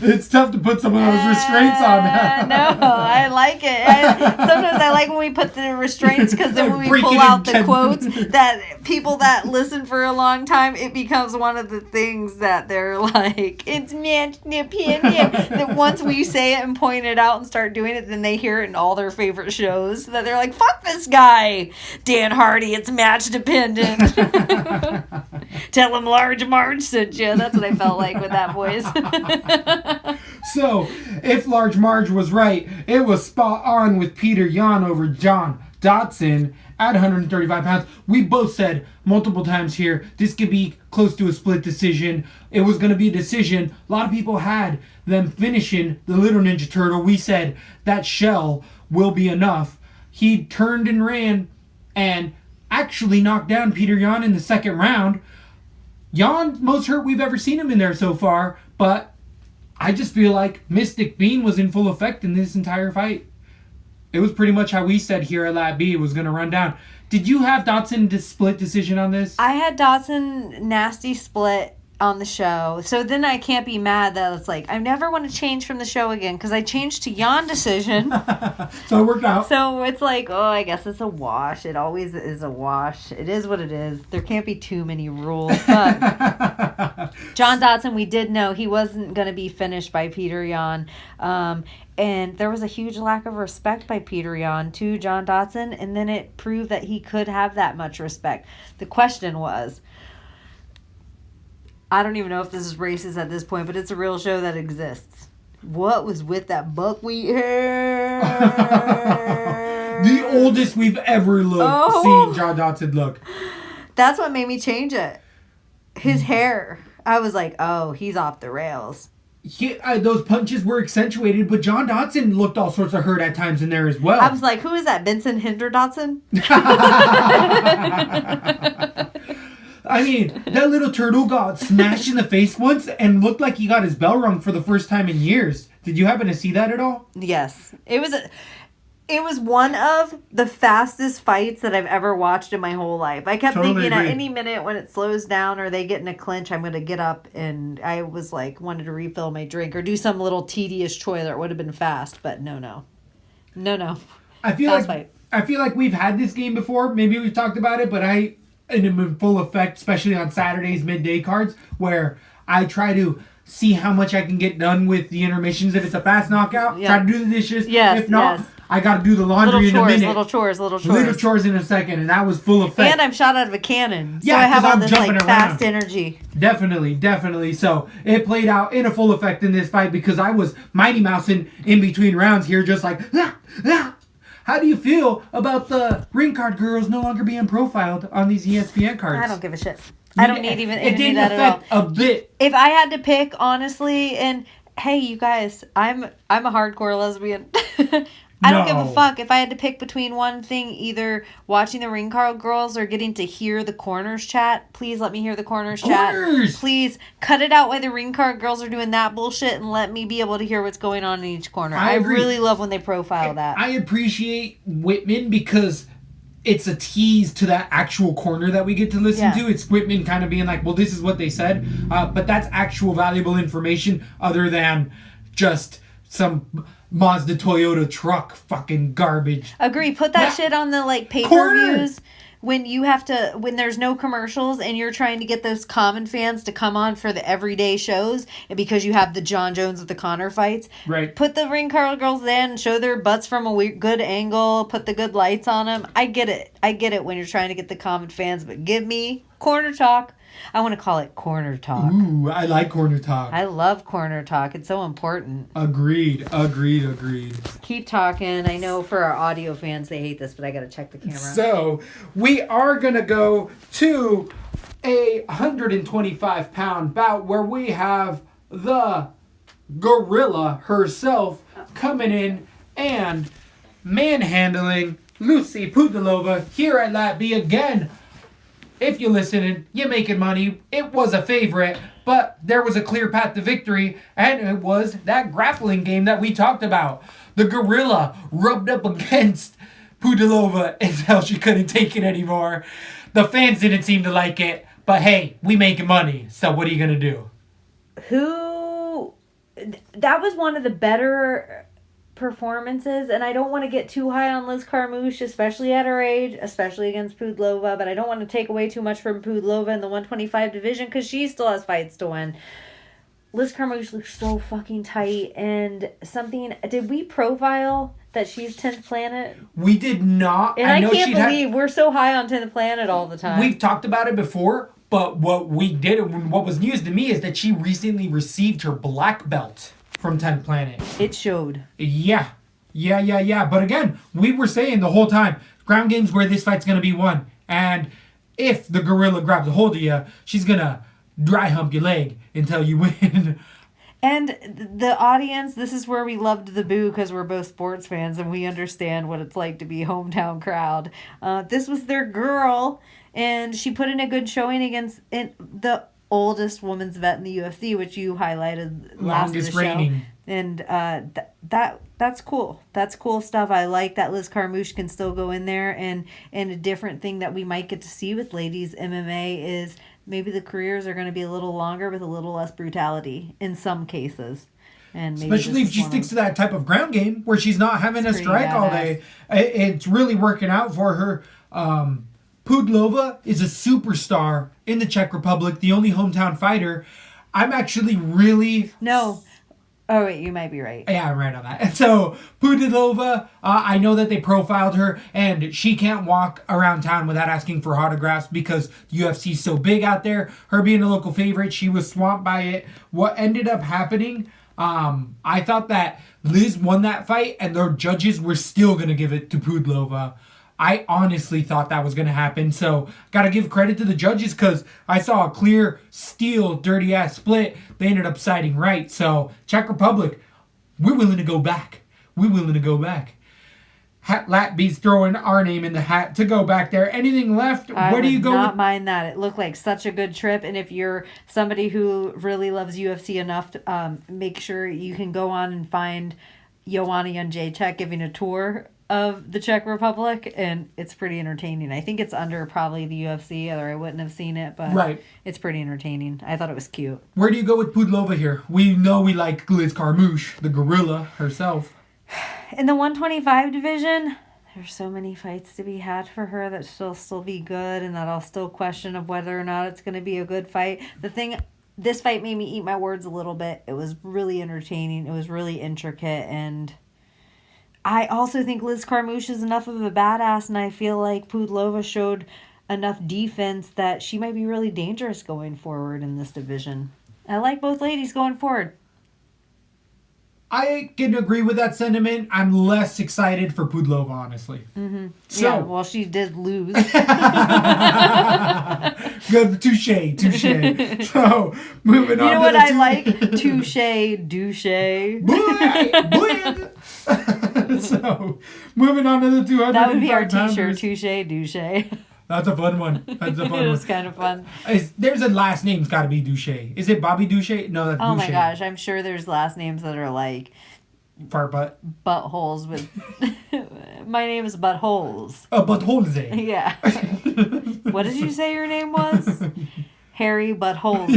Speaker 4: It's tough to put some of those restraints on.
Speaker 3: No, I like it. Sometimes I like when we put the restraints because then when we pull out the quotes, that people that listen for a long time, it becomes one of the things that they're like, it's match opinion. That once we say it and point it out and start doing it, then they hear it in all their favorite shows. That they're like, fuck this guy, Dan Hardy, it's match dependent. Tell him Large Marge sent you. That's what I felt like with that voice.
Speaker 4: So, if Large Marge was right, it was spot on with Peter Yan over John Dotson at 135 pounds. We both said multiple times here, this could be close to a split decision. It was going to be a decision. A lot of people had them finishing the Little Ninja Turtle. We said that shell will be enough. He turned and ran and actually knocked down Peter Yan in the second round. Yan, most hurt we've ever seen him in there so far, but I just feel like Mystic Bean was in full effect in this entire fight. It was pretty much how we said here at LaTB was going to run down. Did you have Dotson to split decision on this?
Speaker 3: I had Dotson nasty split on the show. So then I can't be mad that it's like, I never want to change from the show again because I changed to Yan decision.
Speaker 4: So it worked out.
Speaker 3: So it's like, oh, I guess it's a wash. It always is a wash. It is what it is. There can't be too many rules. But John Dotson, we did know he wasn't going to be finished by Peter Yan. And there was a huge lack of respect by Peter Yan to John Dotson. And then it proved that he could have that much respect. The question was, I don't even know if this is racist at this point, but it's a real show that exists. What was with that buckwheat hair?
Speaker 4: The oldest we've ever seen John Dotson look.
Speaker 3: That's what made me change it. His hair. I was like, oh, he's off the rails.
Speaker 4: Those punches were accentuated, but John Dotson looked all sorts of hurt at times in there as well.
Speaker 3: I was like, who is that, Benson Hinder Dotson?
Speaker 4: I mean, that little turtle got smashed in the face once and looked like he got his bell rung for the first time in years. Did you happen to see that at all?
Speaker 3: Yes. It was one of the fastest fights that I've ever watched in my whole life. I kept thinking at any minute when it slows down or they get in a clinch, I'm going to get up, and I was like, wanted to refill my drink or do some little tedious chore that would have been fast, but no.
Speaker 4: I feel like we've had this game before. Maybe we've talked about it, but I'm in full effect, especially on Saturdays midday cards, where I try to see how much I can get done with the intermissions. If it's a fast knockout, try to do the dishes. If not, I got to do the laundry in a minute. Little chores in a second, and that was full effect.
Speaker 3: And I'm shot out of a cannon, so I have all this like fast energy.
Speaker 4: Definitely. So it played out in a full effect in this fight because I was Mighty Mousing in between rounds here, just like How do you feel about the ring card girls no longer being profiled on these ESPN cards?
Speaker 3: I don't give a shit. I don't need even
Speaker 4: it didn't
Speaker 3: that
Speaker 4: affect
Speaker 3: at all.
Speaker 4: A bit.
Speaker 3: If I had to pick, honestly, and hey, you guys, I'm a hardcore lesbian. I don't give a fuck. If I had to pick between one thing, either watching the ring card girls or getting to hear the corners chat, please let me hear the corners chat. Please cut it out while the ring card girls are doing that bullshit and let me be able to hear what's going on in each corner. I really love when they profile that.
Speaker 4: I appreciate Whitman because it's a tease to that actual corner that we get to listen to. It's Whitman kind of being like, well, this is what they said. But that's actual valuable information other than just some Mazda Toyota truck fucking garbage.
Speaker 3: Agree. Put that shit on the like pay-per-views when there's no commercials and you're trying to get those common fans to come on for the everyday shows, and because you have the John Jones with the Connor fights,
Speaker 4: Right.
Speaker 3: put the ring card girls in, show their butts from a good angle, put the good lights on them. I get it when you're trying to get the common fans, but give me corner talk. I want to call it corner talk.
Speaker 4: Ooh, I like corner talk.
Speaker 3: I love corner talk. It's so important.
Speaker 4: Agreed.
Speaker 3: Keep talking. I know for our audio fans, they hate this, but I got to check the camera.
Speaker 4: So, we are going to go to a 125-pound bout where we have the gorilla herself coming in and manhandling Lucy Pudilova here at LaTB again. If you're listening, you're making money. It was a favorite, but there was a clear path to victory, and it was that grappling game that we talked about. The gorilla rubbed up against Pudilova until she couldn't take it anymore. The fans didn't seem to like it, but hey, we making money, so what are you going to do?
Speaker 3: That was one of the better performances, and I don't want to get too high on Liz Carmouche, especially at her age, especially against Pudilova, but I don't want to take away too much from Pudilova in the 125 division because she still has fights to win. Liz Carmouche looks so fucking tight, and did we profile that she's 10th Planet?
Speaker 4: We did not.
Speaker 3: And I can't believe we're so high on 10th Planet all the time.
Speaker 4: We've talked about it before, but what was news to me is that she recently received her black belt from 10th Planet.
Speaker 3: It showed.
Speaker 4: Yeah. But again, we were saying the whole time, ground game's where this fight's going to be won. And if the gorilla grabs a hold of you, she's going to dry hump your leg until you win.
Speaker 3: And the audience, this is where we loved the boo because we're both sports fans and we understand what it's like to be hometown crowd. This was their girl, and she put in a good showing against the oldest women's vet in the UFC, which you highlighted last of the show. Reigning. And that's cool. That's cool stuff. I like that Liz Carmouche can still go in there, and a different thing that we might get to see with ladies MMA is maybe the careers are going to be a little longer with a little less brutality in some cases. And maybe
Speaker 4: especially if she sticks to that type of ground game where she's not having to strike all day. It's really working out for her. Pudilova is a superstar in the Czech Republic, the only hometown fighter. I'm actually really...
Speaker 3: No. Oh, wait, you might be right.
Speaker 4: Yeah, I'm right on that. And so, Pudilova, I know that they profiled her, and she can't walk around town without asking for autographs because the UFC's so big out there. Her being a local favorite, she was swamped by it. What ended up happening, I thought that Liz won that fight, and the judges were still going to give it to Pudilova. I honestly thought that was going to happen. So, got to give credit to the judges because I saw a clear, steel, dirty-ass split. They ended up siding right. So, Czech Republic, we're willing to go back. LaTB's throwing our name in the hat to go back there. Anything left? Where do you go?
Speaker 3: I would not mind that. It looked like such a good trip. And if you're somebody who really loves UFC enough, to, make sure you can go on and find Joanna Jędrzejczyk giving a tour of the Czech Republic, and it's pretty entertaining. I think it's under probably the UFC, or I wouldn't have seen it, but It's pretty entertaining. I thought it was cute.
Speaker 4: Where do you go with Pudilova here? We know we like Liz Carmouche, the gorilla herself.
Speaker 3: In the 125 division, there's so many fights to be had for her that she'll still be good, and that I'll still question of whether or not it's going to be a good fight. This fight made me eat my words a little bit. It was really entertaining. It was really intricate, and I also think Liz Carmouche is enough of a badass, and I feel like Pudilova showed enough defense that she might be really dangerous going forward in this division. I like both ladies going forward.
Speaker 4: I can agree with that sentiment. I'm less excited for Pudilova, honestly.
Speaker 3: Mm-hmm. So, yeah, well, she did lose.
Speaker 4: Good, touche. So, moving on.
Speaker 3: You know what I like? Touche, douche.
Speaker 4: Boy. So, moving on to the 200.
Speaker 3: That would be our t-shirt, touche, douche.
Speaker 4: That's a fun one.
Speaker 3: It was kind of fun.
Speaker 4: There's a last name's got to be Douche. Is it Bobby Douche? No, that's Douche.
Speaker 3: Oh my gosh, I'm sure there's last names that are like
Speaker 4: fart butt.
Speaker 3: Buttholes with. My name is Buttholes.
Speaker 4: Buttholes.
Speaker 3: Yeah. What did you say your name was? Harry Buttholes.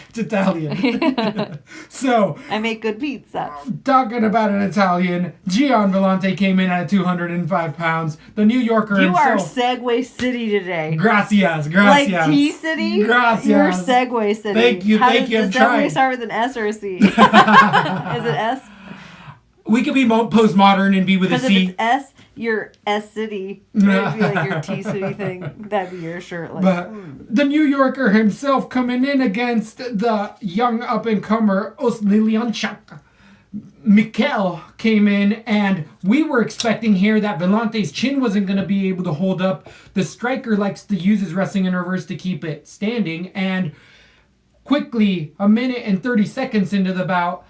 Speaker 4: It's Italian. So,
Speaker 3: I make good pizza.
Speaker 4: talking about an Italian, Gian Vellante came in at 205 pounds. The New Yorker
Speaker 3: You are
Speaker 4: himself.
Speaker 3: Segway City today.
Speaker 4: Gracias.
Speaker 3: Like T-City?
Speaker 4: Gracias.
Speaker 3: You're Segway City.
Speaker 4: Thank you.
Speaker 3: Does
Speaker 4: I'm
Speaker 3: Segway
Speaker 4: trying.
Speaker 3: start with an S or a C? Is it S?
Speaker 4: We could be postmodern and be with a
Speaker 3: Because if
Speaker 4: C.
Speaker 3: it's S, you're S-City. It'd be like your T-City thing. That'd be your shirt. Like,
Speaker 4: But the New Yorker himself coming in against the young up-and-comer Oslilianchuk. Mikkel came in, and we were expecting here that Vellante's chin wasn't going to be able to hold up. The striker likes to use his wrestling in reverse to keep it standing, and quickly, a minute and 30 seconds into the bout,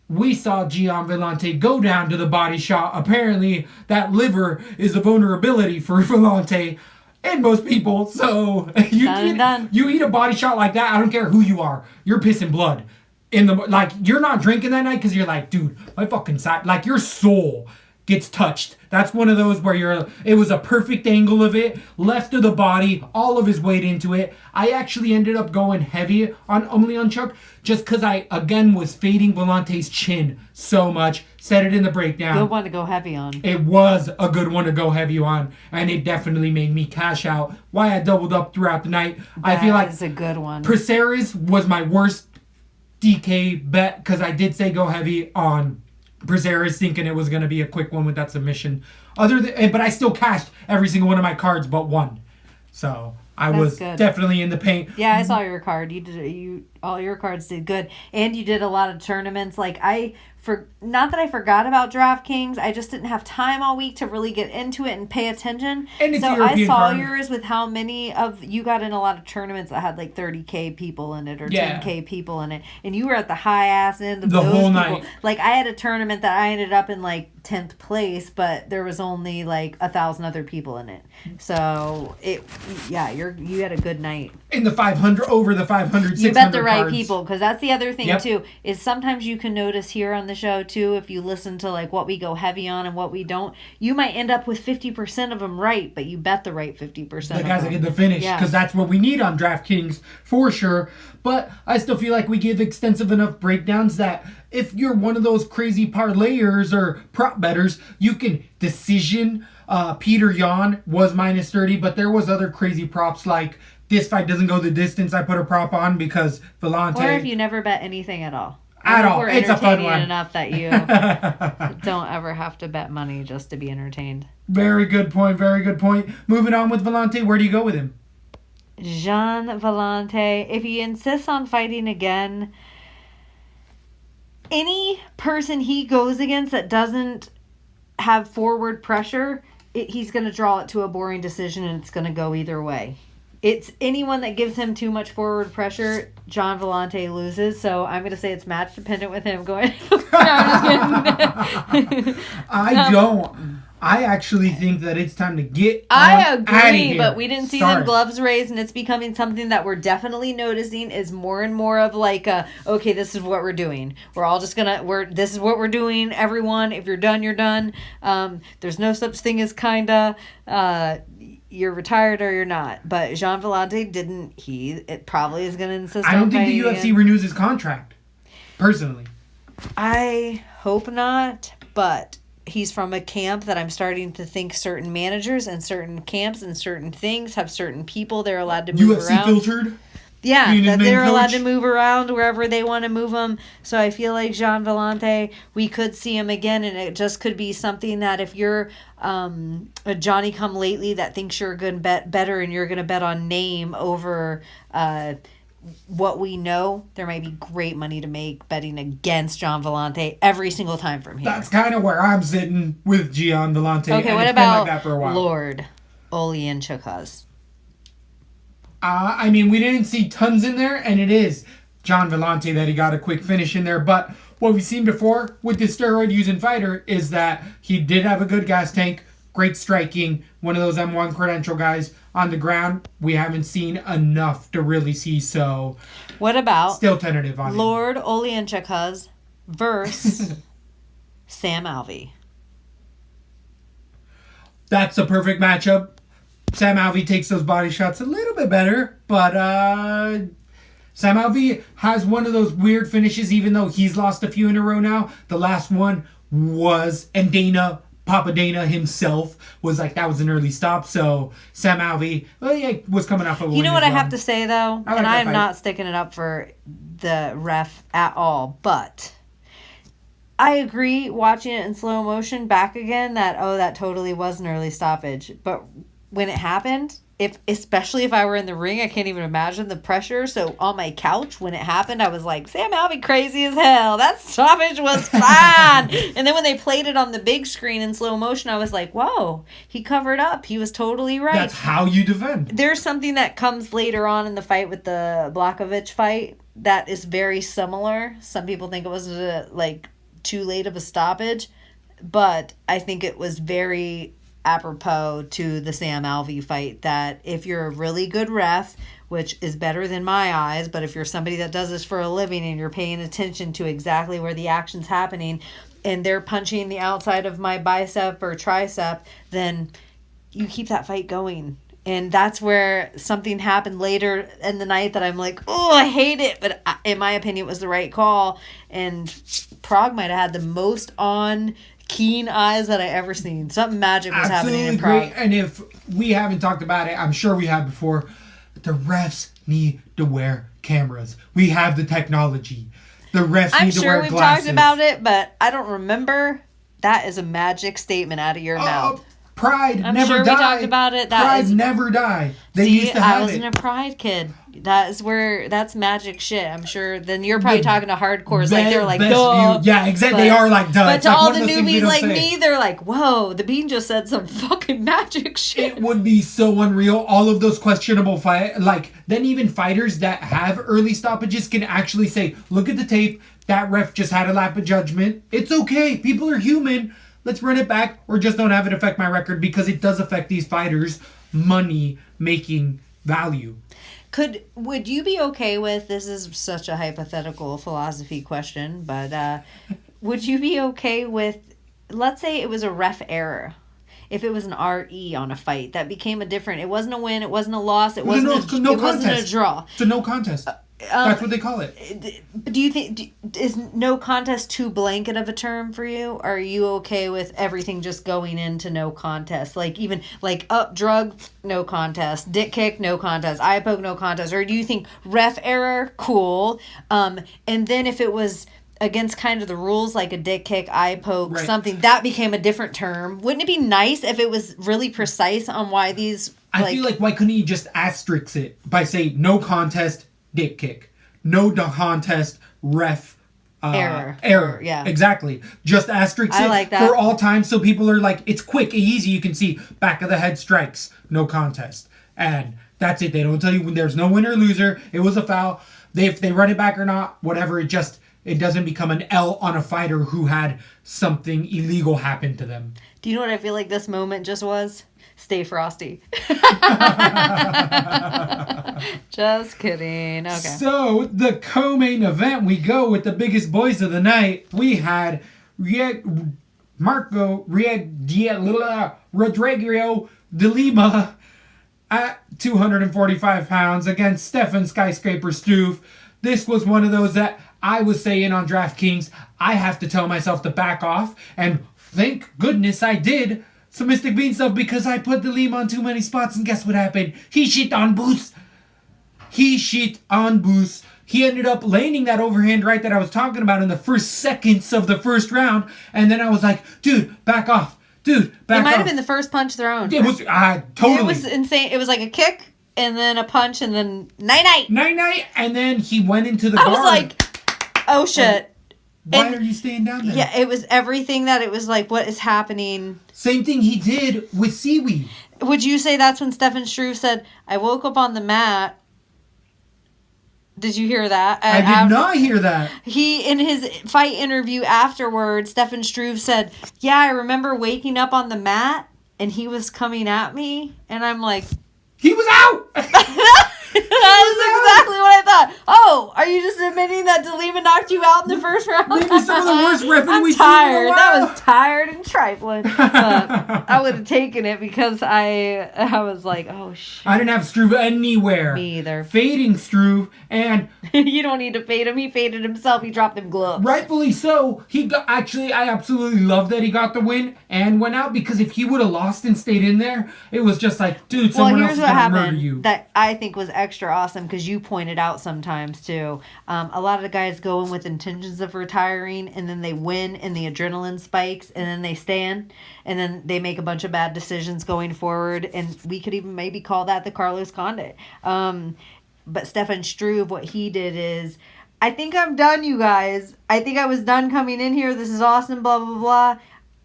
Speaker 4: we saw Gian Vellante go down to the body shot. Apparently, that liver is a vulnerability for Vellante and most people. So you eat a body shot like that, I don't care who you are, you're pissing blood. You're not drinking that night because you're like, dude, my fucking side, like your soul gets touched. That's one of those where it was a perfect angle of it, left of the body, all of his weight into it. I actually ended up going heavy on Omlianchuk just because I, again, was fading Vellante's chin so much. Said it in the breakdown.
Speaker 3: good one to go heavy on.
Speaker 4: It was a good one to go heavy on, and it definitely made me cash out. Why I doubled up throughout the night. I feel like
Speaker 3: it's a good one.
Speaker 4: Praceres was my worst DK bet because I did say go heavy on Praceres, thinking it was going to be a quick one with that submission. But I still cashed every single one of my cards but one. So I was definitely in the paint.
Speaker 3: Yeah, I saw your card. All your cards did good, and you did a lot of tournaments. Like not that I forgot about DraftKings, I just didn't have time all week to really get into it and pay attention.
Speaker 4: And it's
Speaker 3: so
Speaker 4: European
Speaker 3: I saw
Speaker 4: card.
Speaker 3: yours with how many of you got in a lot of tournaments that had like 30K people in it or 10K people in it, and you were at the high ass end of
Speaker 4: the
Speaker 3: those
Speaker 4: whole
Speaker 3: people.
Speaker 4: night.
Speaker 3: Like I had a tournament that I ended up in like 10th place, but there was only like 1,000 other people in it. So you had a good night.
Speaker 4: In the 500, over the 500, 600
Speaker 3: You bet the right
Speaker 4: cards.
Speaker 3: people, because that's the other thing too, is sometimes you can notice here on the show too, if you listen to like what we go heavy on and what we don't, you might end up with 50% of them right, but you bet the right 50%
Speaker 4: The guys that get the finish, because that's what we need on DraftKings for sure. But I still feel like we give extensive enough breakdowns that if you're one of those crazy parlayers or prop bettors, you can decision. Peter Yan was minus 30, but there was other crazy props like this fight doesn't go the distance. I put a prop on because Vellante.
Speaker 3: Or if you never bet anything at all.
Speaker 4: At all.
Speaker 3: We're
Speaker 4: It's a fun
Speaker 3: entertaining
Speaker 4: one.
Speaker 3: enough that you don't ever have to bet money just to be entertained.
Speaker 4: Very good point. Very good point. Moving on with Vellante, where do you go with him?
Speaker 3: Gian Vellante, if he insists on fighting again, any person he goes against that doesn't have forward pressure, he's going to draw it to a boring decision, and it's going to go either way. It's anyone that gives him too much forward pressure, Gian Vellante loses. So I'm going to say it's match dependent with him going.
Speaker 4: I don't. I actually think that it's time to get
Speaker 3: I
Speaker 4: on outta
Speaker 3: agree,
Speaker 4: here.
Speaker 3: but we didn't see them gloves raised, and it's becoming something that we're definitely noticing is more and more of like okay, this is what we're doing. We're all just this is what we're doing, everyone. If you're done, you're done. There's no such thing as kinda. You're retired or you're not. But Gian Vellante didn't. It probably is going to insist.
Speaker 4: I don't think the UFC renews his contract. Personally,
Speaker 3: I hope not, but he's from a camp that I'm starting to think certain managers and certain camps and certain things have certain people they're allowed to move
Speaker 4: UFC
Speaker 3: around.
Speaker 4: filtered.
Speaker 3: Yeah, that they're allowed
Speaker 4: coach?
Speaker 3: to move around wherever they want to move them. So I feel like Gian Vellante, we could see him again, and it just could be something that if you're a Johnny-come-lately that thinks you're a good better and you're going to bet on name over what we know, there might be great money to make betting against Gian Vellante every single time from here.
Speaker 4: That's kind of where I'm sitting with Gian Vellante.
Speaker 3: Okay,
Speaker 4: and
Speaker 3: what
Speaker 4: it's
Speaker 3: about
Speaker 4: been like that for a while.
Speaker 3: Lord Olianchukaz?
Speaker 4: I mean, we didn't see tons in there, and it is Gian Vellante that he got a quick finish in there. But what we've seen before with this steroid-using fighter is that he did have a good gas tank, great striking, one of those M1 credential guys. On the ground, we haven't seen enough to really see, so...
Speaker 3: What about
Speaker 4: still tentative on
Speaker 3: Lord Olianchukaz versus Sam Alvey?
Speaker 4: That's a perfect matchup. Sam Alvey takes those body shots a little bit better, but Sam Alvey has one of those weird finishes, even though he's lost a few in a row now. The last one was, and Papa Dana himself was like, that was an early stop. So Sam Alvey was coming off of a win.
Speaker 3: You know what
Speaker 4: as
Speaker 3: I
Speaker 4: well.
Speaker 3: have to say, though? And I am not sticking it up for the ref at all. But I agree, watching it in slow motion back again, that totally was an early stoppage. But when it happened, especially if I were in the ring, I can't even imagine the pressure. So on my couch, when it happened, I was like, Sam Alvey crazy as hell. That stoppage was fine. And then when they played it on the big screen in slow motion, I was like, whoa, he covered up. He was totally right.
Speaker 4: That's how you defend.
Speaker 3: There's something that comes later on in the fight with the Blachowicz fight that is very similar. Some people think it was too late of a stoppage, but I think it was very apropos to the Sam Alvey fight, that if you're a really good ref, which is better than my eyes, but if you're somebody that does this for a living and you're paying attention to exactly where the action's happening and they're punching the outside of my bicep or tricep, then you keep that fight going. And that's where something happened later in the night that I'm like, oh, I hate it. But in my opinion, it was the right call. And Prague might have had the most keen eyes that I ever seen. Something magic was happening in Prague.
Speaker 4: Great. And if we haven't talked about it, I'm sure we have before, the refs need to wear cameras. We have the technology. The refs need to wear glasses. I'm sure we've
Speaker 3: talked about it, but I don't remember. That is a magic statement out of your mouth.
Speaker 4: Pride
Speaker 3: I'm
Speaker 4: never
Speaker 3: sure
Speaker 4: died.
Speaker 3: we talked about it.
Speaker 4: Pride never died. They used to have it.
Speaker 3: I wasn't a Pride kid. That's magic shit. I'm sure. Then you're probably talking to hardcores like they're like, duh.
Speaker 4: Yeah, exactly. They are like, duh.
Speaker 3: But
Speaker 4: it's
Speaker 3: to
Speaker 4: like
Speaker 3: all
Speaker 4: one
Speaker 3: the
Speaker 4: of those things
Speaker 3: newbies like
Speaker 4: say.
Speaker 3: me, they're like, whoa, the Bean just said some fucking magic shit.
Speaker 4: It would be so unreal. All of those questionable then even fighters that have early stoppages can actually say, look at the tape. That ref just had a lap of judgment. It's okay. People are human. Let's run it back, or just don't have it affect my record, because it does affect these fighters' money-making value.
Speaker 3: Would you be okay with, this is such a hypothetical philosophy question, but would you be okay with, let's say it was a ref error, if it was an RE on a fight that became it wasn't a win, it wasn't a loss, it wasn't a draw.
Speaker 4: It's a no contest. That's what they call it.
Speaker 3: Do you think, is no contest too blanket of a term for you? Or are you okay with everything just going into no contest? Like even drug, no contest, dick kick, no contest, eye poke, no contest? Or do you think ref error, cool, and then if it was against kind of the rules, like a dick kick, eye poke, something, that became a different term? Wouldn't it be nice if it was really precise on why these...
Speaker 4: I feel like, why couldn't you just asterisk it by saying no contest, dick kick, no contest, ref error.
Speaker 3: Yeah,
Speaker 4: exactly. Just asterisk it
Speaker 3: like that.
Speaker 4: For all time, so people are like, it's quick, easy. You can see back of the head strikes, no contest, and that's it. They don't tell you when there's no winner or loser. It was a foul. If they run it back or not, whatever. It doesn't become an L on a fighter who had something illegal happen to them.
Speaker 3: Do you know what I feel like this moment just was? Stay frosty. Just kidding. Okay.
Speaker 4: So, the co-main event, we go with the biggest boys of the night. We had Marco Rodrigo de Lima at 245 pounds against Stefan Skyscraper Struve. This was one of those that I was saying on DraftKings, I have to tell myself to back off, and thank goodness I did. Some Mystic Bean stuff, because I put the Lima on too many spots, and guess what happened? He shit on boost. He ended up landing that overhand right that I was talking about in the first seconds of the first round, and then I was like, dude, back off. It might
Speaker 3: have been the first punch thrown.
Speaker 4: It was totally.
Speaker 3: It was insane. It was like a kick, and then a punch, and then night.
Speaker 4: Night, and then he went into the guard.
Speaker 3: I was like, oh shit.
Speaker 4: Why are you staying down there?
Speaker 3: Yeah, it was everything that it was like, what is happening?
Speaker 4: Same thing he did with Seaweed.
Speaker 3: Would you say that's when Stefan Struve said, I woke up on the mat? Did you hear that?
Speaker 4: I did not hear that.
Speaker 3: In his fight interview afterwards, Stefan Struve said, yeah, I remember waking up on the mat and he was coming at me. And I'm like...
Speaker 4: He was out!
Speaker 3: That is exactly what I thought. Oh, are you just admitting that DeLima knocked you out in the first round?
Speaker 4: Maybe some of the worst referees we've seen
Speaker 3: tired.
Speaker 4: in a while.
Speaker 3: That was tired and trifling. But I would have taken it because I was like, oh, shit.
Speaker 4: I didn't have Struve anywhere.
Speaker 3: Me either.
Speaker 4: Fading Struve, and
Speaker 3: you don't need to fade him. He faded himself. He dropped them gloves.
Speaker 4: rightfully so. I absolutely love that he got the win and went out, because if he would have lost and stayed in there, it was just like, dude, someone else is going to murder you.
Speaker 3: That I think was extra awesome, because you pointed out sometimes too. A lot of the guys go in with intentions of retiring, and then they win, and the adrenaline spikes, and then they stand, and then they make a bunch of bad decisions going forward, and we could even maybe call that the Carlos Condit. But Stefan Struve, what he did is, I think I'm done, you guys. I think I was done coming in here. This is awesome, blah, blah, blah.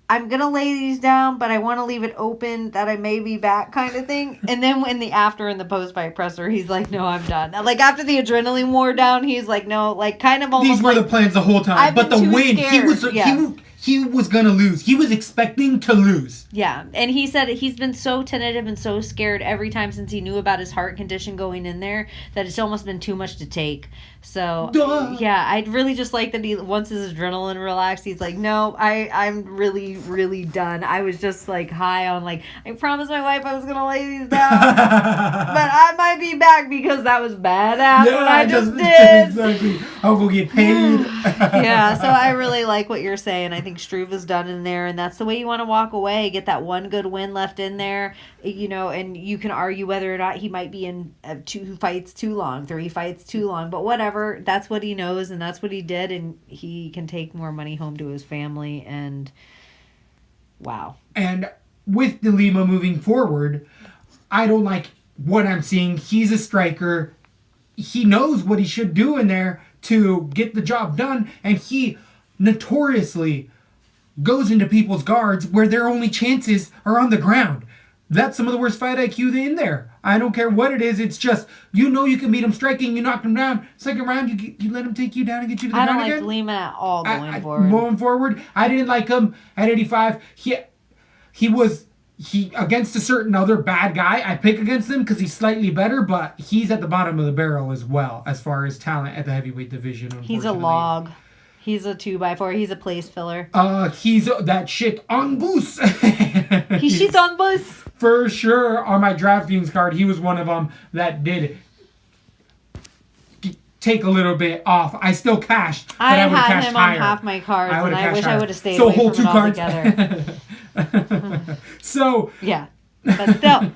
Speaker 3: I'm going to lay these down, but I want to leave it open that I may be back kind of thing. And then in the after and the post-fight presser, he's like, no, I'm done. Like, after the adrenaline wore down, he's like, no, like, kind of almost
Speaker 4: These were
Speaker 3: like,
Speaker 4: the plans the whole time. But the win, he was going to lose. He was expecting to lose.
Speaker 3: Yeah, and he said he's been so tentative and so scared every time since he knew about his heart condition going in there that it's almost been too much to take. So, yeah, I'd really just like that once his adrenaline relaxed, he's like, no, I'm really, really done. I was just, like, high on, like, I promised my wife I was going to lay these down, but I might be back because that was badass what I just did.
Speaker 4: Exactly. I'll go get paid.
Speaker 3: Yeah, so I really like what you're saying. I think Struve is done in there, and that's the way you want to walk away. Get that one good win left in there, and you can argue whether or not he might be in 2 fights too long, 3 fights too long, but whatever. That's what he knows, and that's what he did, and he can take more money home to his family, and wow.
Speaker 4: And with DeLima moving forward, I don't like what I'm seeing. He's a striker. He knows what he should do in there to get the job done, and he notoriously goes into people's guards where their only chances are on the ground. That's some of the worst fight IQ in there. I don't care what it is. It's just, you can beat him striking. You knock him down. Second round, you let him take you down and get you to the ground again.
Speaker 3: I don't like Lima at all forward.
Speaker 4: Going forward, I didn't like him at 85. He was against a certain other bad guy. I pick against him because he's slightly better, but he's at the bottom of the barrel as well as far as talent at the heavyweight division.
Speaker 3: He's a log. He's a 2x4. He's a place filler.
Speaker 4: He's that shit on boost.
Speaker 3: He's shit on boost.
Speaker 4: For sure, on my DraftKings card, he was one of them that did take a little bit off. I still cashed, but I would have cashed him higher.
Speaker 3: On half my cards, and I wish I would have stayed
Speaker 4: away
Speaker 3: from
Speaker 4: from
Speaker 3: it altogether.
Speaker 4: So
Speaker 3: yeah, but still,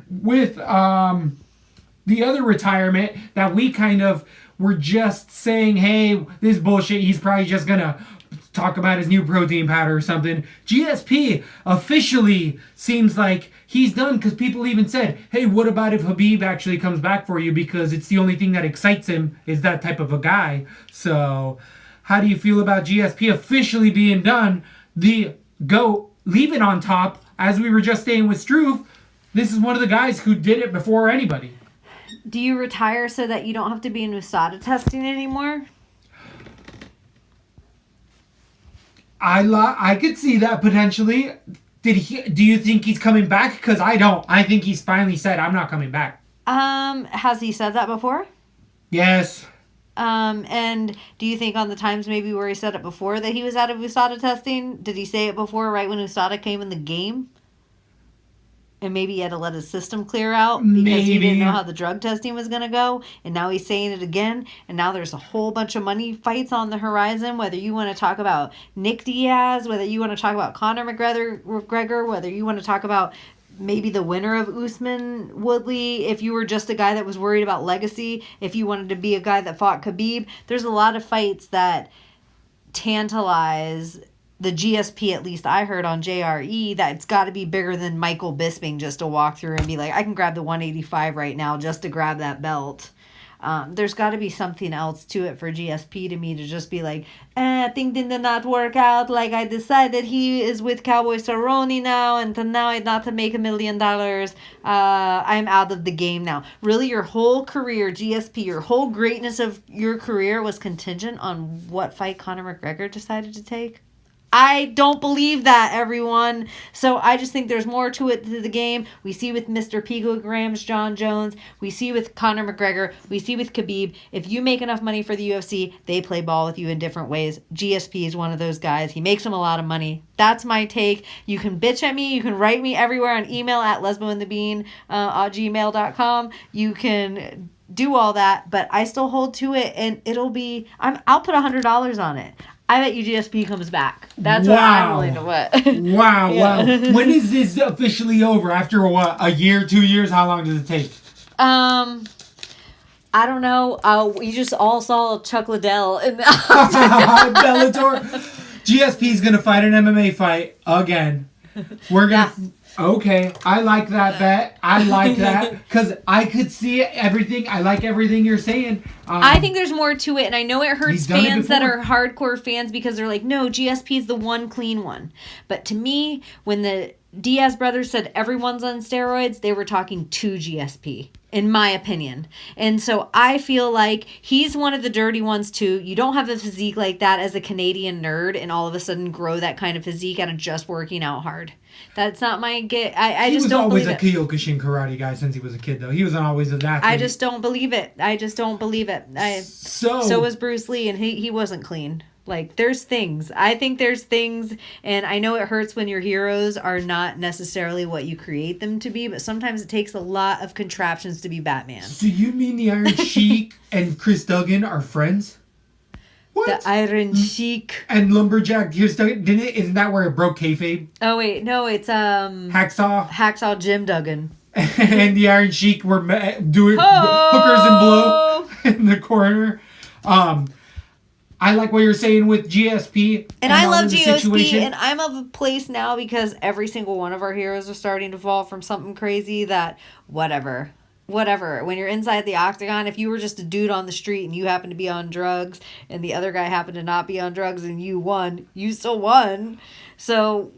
Speaker 4: with the other retirement that we kind of were just saying, hey, this bullshit. He's probably just gonna talk about his new protein powder or something. GSP officially seems like he's done, because people even said, hey, what about if Khabib actually comes back for you, because it's the only thing that excites him is that type of a guy. So how do you feel about GSP officially being done? The GOAT, leave it on top, as we were just saying with Struve. This is one of the guys who did it before anybody.
Speaker 3: Do you retire so that you don't have to be in USADA testing anymore?
Speaker 4: I could see that potentially. Do you think he's coming back? Because I don't. I think he's finally said, I'm not coming back.
Speaker 3: Has he said that before?
Speaker 4: Yes.
Speaker 3: And do you think on the times maybe where he said it before that he was out of USADA testing, did he say it before, right when USADA came in the game? And maybe he had to let his system clear out because he didn't know how the drug testing was going to go. And now he's saying it again. And now there's a whole bunch of money fights on the horizon. Whether you want to talk about Nick Diaz, whether you want to talk about Conor McGregor, whether you want to talk about maybe the winner of Usman Woodley, if you were just a guy that was worried about legacy, if you wanted to be a guy that fought Khabib. There's a lot of fights that tantalize the GSP, at least I heard on JRE, that it's got to be bigger than Michael Bisping just to walk through and be like, I can grab the 185 right now just to grab that belt. There's got to be something else to it for GSP to me to just be like, things did not work out. Like, I decided he is with Cowboy Cerrone now, and now I not to make $1 million. I'm out of the game now. Really, your whole career, GSP, your whole greatness of your career was contingent on what fight Conor McGregor decided to take? I don't believe that, everyone. So I just think there's more to it to the game. We see with Mr. Picograms, John Jones. We see with Conor McGregor. We see with Khabib. If you make enough money for the UFC, they play ball with you in different ways. GSP is one of those guys. He makes them a lot of money. That's my take. You can bitch at me. You can write me everywhere on email at lesboandthebean at gmail.com. You can do all that, but I still hold to it, and I'll put $100 on it. I bet you GSP comes back. That's what I'm willing to bet.
Speaker 4: Wow. When is this officially over? After what? A year, 2 years? How long does it take?
Speaker 3: I don't know. We just all saw Chuck Liddell in the
Speaker 4: Bellator. GSP's gonna fight an MMA fight again. We're gonna. Yeah. Okay, I like that bet. I like that because I could see everything. I like everything you're saying.
Speaker 3: I think there's more to it, and I know it hurts fans that are hardcore fans because they're like, no, GSP is the one clean one. But to me, when the Diaz brothers said everyone's on steroids, they were talking to GSP, in my opinion. And so I feel like he's one of the dirty ones too. You don't have a physique like that as a Canadian nerd and all of a sudden grow that kind of physique out of just working out hard. That's not my get. I just don't believe it.
Speaker 4: He was always a Kyokushin karate guy since he was a kid, though. He wasn't always a that.
Speaker 3: I just don't believe it. So was Bruce Lee, and he wasn't clean. Like, there's things. I think there's things, and I know it hurts when your heroes are not necessarily what you create them to be, but sometimes it takes a lot of contraptions to be Batman.
Speaker 4: So you mean the Iron Sheik and Chris Duggan are friends? What?
Speaker 3: The Iron Sheik
Speaker 4: and Lumberjack Chris Duggan, isn't that where it broke kayfabe?
Speaker 3: Oh wait, no, it's Hacksaw Jim Duggan.
Speaker 4: And the Iron Sheik were doing hookers and blow in the corner. I like what you're saying with GSP.
Speaker 3: And I love GSP, and I'm of a place now because every single one of our heroes are starting to fall from something crazy that whatever. When you're inside the octagon, if you were just a dude on the street and you happen to be on drugs and the other guy happened to not be on drugs and you won, you still won. So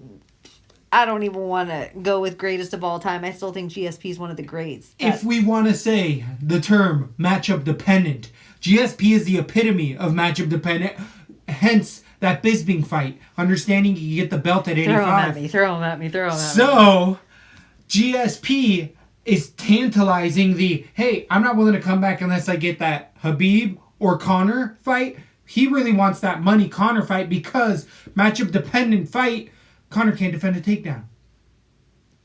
Speaker 3: I don't even want to go with greatest of all time. I still think GSP is one of the greats.
Speaker 4: If we want to say the term matchup dependent, GSP is the epitome of matchup dependent. Hence that Bisping fight. Understanding you get the belt at 85.
Speaker 3: Throw him at me.
Speaker 4: So GSP is tantalizing hey, I'm not willing to come back unless I get that Khabib or Conor fight. He really wants that money Conor fight because matchup dependent fight, Conor can't defend a takedown.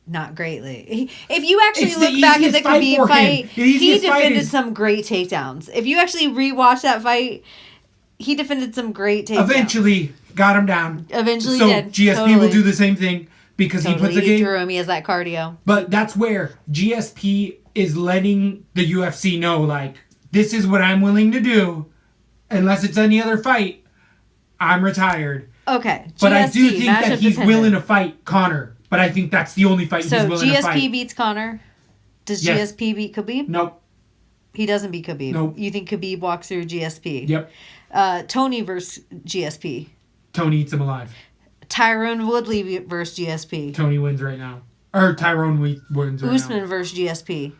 Speaker 3: Not greatly. If you actually look back at the Khabib fight, he defended some great takedowns. If you actually rewatch that fight, he defended some great takedowns.
Speaker 4: Eventually got him down.
Speaker 3: Eventually
Speaker 4: so
Speaker 3: did.
Speaker 4: GSP will do the same thing. Because he puts a game.
Speaker 3: He has that cardio.
Speaker 4: But that's where GSP is letting the UFC know, like, this is what I'm willing to do. Unless it's any other fight, I'm retired.
Speaker 3: Okay.
Speaker 4: But I do think that he's willing to fight Conor. But I think that's the only fight he's willing to fight. So
Speaker 3: GSP beats Conor. Does GSP beat Khabib?
Speaker 4: Nope.
Speaker 3: He doesn't beat Khabib.
Speaker 4: Nope.
Speaker 3: You think Khabib walks through GSP?
Speaker 4: Yep.
Speaker 3: Tony versus GSP.
Speaker 4: Tony eats him alive.
Speaker 3: Tyrone Woodley versus GSP.
Speaker 4: Tony wins right now. Or Tyrone wins right now.
Speaker 3: Usman versus GSP.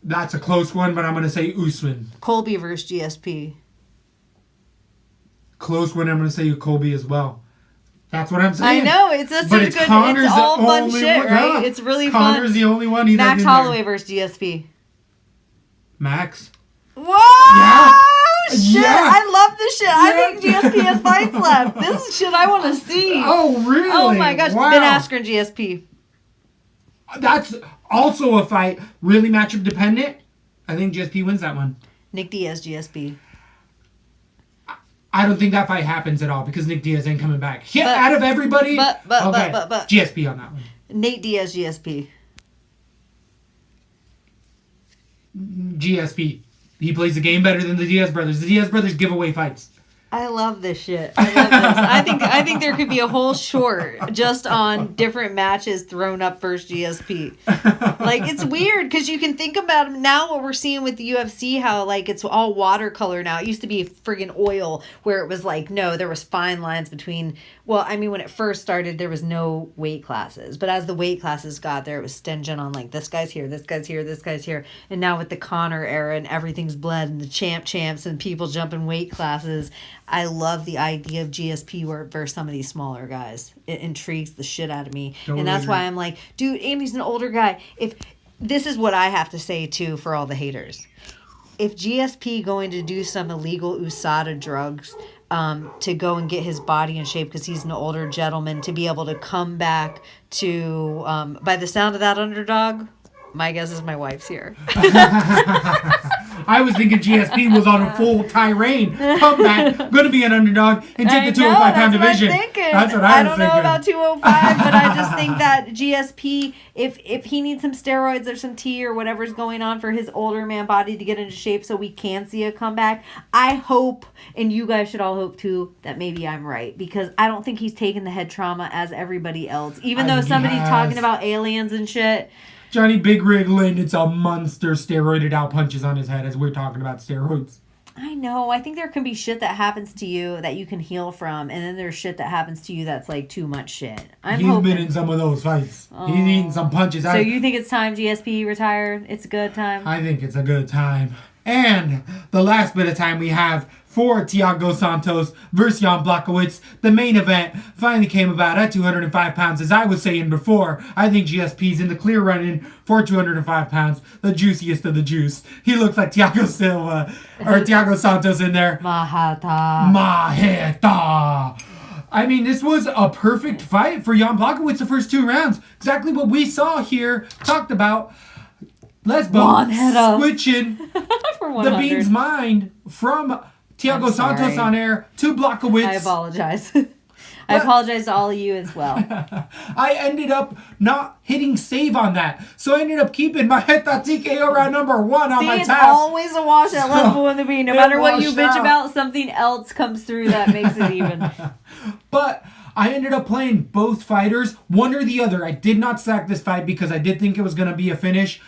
Speaker 4: That's a close one, but I'm going to say Usman.
Speaker 3: Colby versus GSP.
Speaker 4: Close one, I'm going to say Colby as well. That's what I'm saying.
Speaker 3: I know. It's just such a good...
Speaker 4: Connor's
Speaker 3: it's all fun shit,
Speaker 4: one,
Speaker 3: right?
Speaker 4: Yeah.
Speaker 3: It's really fun.
Speaker 4: Connor's the only one.
Speaker 3: Max Holloway versus GSP.
Speaker 4: Max?
Speaker 3: Whoa!
Speaker 4: Yeah.
Speaker 3: Shit, yeah. I love this shit. Yeah. I think GSP has fights left. This is shit I want to see.
Speaker 4: Oh, really?
Speaker 3: Oh, my gosh.
Speaker 4: Wow.
Speaker 3: Ben Askren, GSP.
Speaker 4: That's also a fight. Really matchup dependent. I think GSP wins that one.
Speaker 3: Nick Diaz, GSP.
Speaker 4: I don't think that fight happens at all because Nick Diaz ain't coming back. Yeah, out of everybody.
Speaker 3: But.
Speaker 4: GSP on that one.
Speaker 3: Nate Diaz, GSP.
Speaker 4: GSP. He plays the game better than the Diaz brothers. The Diaz brothers give away fights.
Speaker 3: I love this shit. I love this. I think there could be a whole short just on different matches thrown up versus GSP. Like, it's weird because you can think about now what we're seeing with the UFC, how like it's all watercolor now. It used to be friggin' oil where it was like, no, there was fine lines between, well, I mean, when it first started, there was no weight classes. But as the weight classes got there, it was stringent on like, this guy's here, this guy's here, this guy's here. And now with the Conor era and everything's bled and the champs and people jumping weight classes, I love the idea of GSP versus some of these smaller guys. It intrigues the shit out of me.
Speaker 4: Totally
Speaker 3: and that's
Speaker 4: agree.
Speaker 3: why I'm like, dude, Andy's an older guy. If this is what I have to say, too, for all the haters. If GSP going to do some illegal USADA drugs to go and get his body in shape because he's an older gentleman to be able to come back to, by the sound of that underdog, my guess is my wife's here.
Speaker 4: I was thinking GSP was on a full tirade comeback, going to be an underdog and take the 205-pound division. That's what I was thinking.
Speaker 3: I don't know about 205, but I just think that GSP, if he needs some steroids or some tea or whatever's going on for his older man body to get into shape so we can see a comeback, I hope, and you guys should all hope too, that maybe I'm right. Because I don't think he's taking the head trauma as everybody else. Even though somebody's talking about aliens and shit.
Speaker 4: Johnny Big Rig landed some monster steroided out punches on his head as we're talking about steroids.
Speaker 3: I know. I think there can be shit that happens to you that you can heal from, and then there's shit that happens to you that's like too much shit.
Speaker 4: He's been in some of those fights. He's eating some punches.
Speaker 3: So you think it's time GSP retired? It's a good time?
Speaker 4: I think it's a good time. And the last bit of time we have for Thiago Santos versus Jan Blachowicz. The main event finally came about at 205 pounds. As I was saying before, I think GSP's in the clear running for 205 pounds. The juiciest of the juice. He looks like Thiago Santos in there. Maheta. I mean, this was a perfect fight for Jan Blachowicz the first 2 rounds. Exactly what we saw here, talked about. Lesbo switching the Bean's mind from Thiago Santos on air to Blachowicz.
Speaker 3: I apologize. I apologize to all of you as well.
Speaker 4: I ended up not hitting save on that. So I ended up keeping my Heta TKO round number 1 on my tab.
Speaker 3: It's always a wash at Lesbo in the Bean. No matter what you bitch about, something else comes through that makes it even.
Speaker 4: But I ended up playing both fighters, one or the other. I did not sack this fight because I did think it was going to be a finish,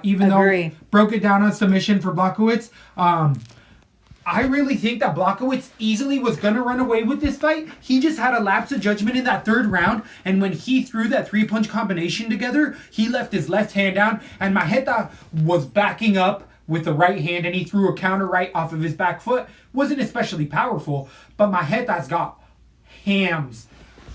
Speaker 4: even though broke it down on submission for Blachowicz. I really think that Blachowicz easily was going to run away with this fight. He just had a lapse of judgment in that 3rd round, and when he threw that 3-punch combination together, he left his left hand down, and Maheta was backing up with the right hand, and he threw a counter right off of his back foot. Wasn't especially powerful, but Maheta's got hams.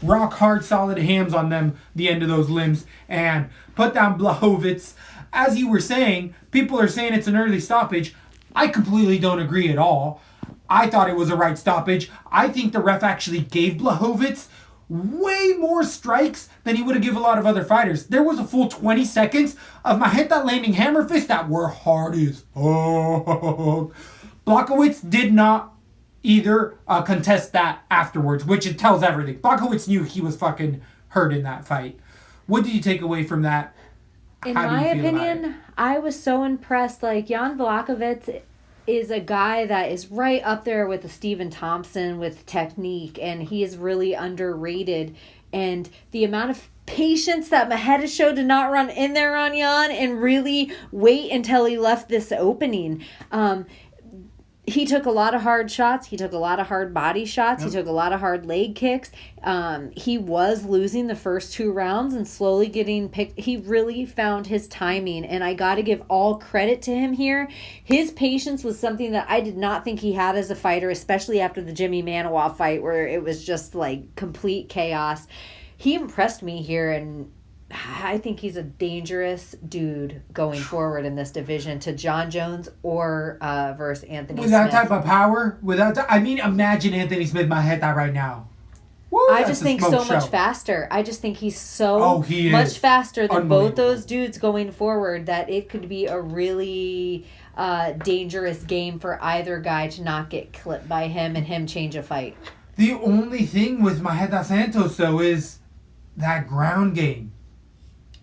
Speaker 4: Rock hard, solid hams on them, the end of those limbs, and put down Blachowicz. As you were saying, people are saying it's an early stoppage. I completely don't agree at all. I thought it was a right stoppage. I think the ref actually gave Blachowicz way more strikes than he would have given a lot of other fighters. There was a full 20 seconds of Maheta landing hammer fists that were hard as fuck. Blachowicz did not either contest that afterwards, which it tells everything. Blachowicz knew he was fucking hurt in that fight. What did you take away from that?
Speaker 3: In my opinion, I was so impressed. Like, Jan Blachowicz is a guy that is right up there with a Stephen Thompson with technique, and he is really underrated. And the amount of patience that Maheta showed to not run in there on Jan and really wait until he left this opening. He took a lot of hard shots. He took a lot of hard body shots. Yep. He took a lot of hard leg kicks. He was losing the first 2 rounds and slowly getting picked. He really found his timing, and I got to give all credit to him here. His patience was something that I did not think he had as a fighter, especially after the Jimmy Manawa fight where it was just like complete chaos. He impressed me here, and I think he's a dangerous dude going forward in this division to John Jones or versus Anthony Smith.
Speaker 4: With that type of power, imagine Anthony Smith Maheta right now. Woo,
Speaker 3: I just think so much faster. I just think he's so much faster than both those dudes going forward that it could be a really dangerous game for either guy to not get clipped by him and him change a fight.
Speaker 4: The only thing with Maheta Santos, though, is that ground game.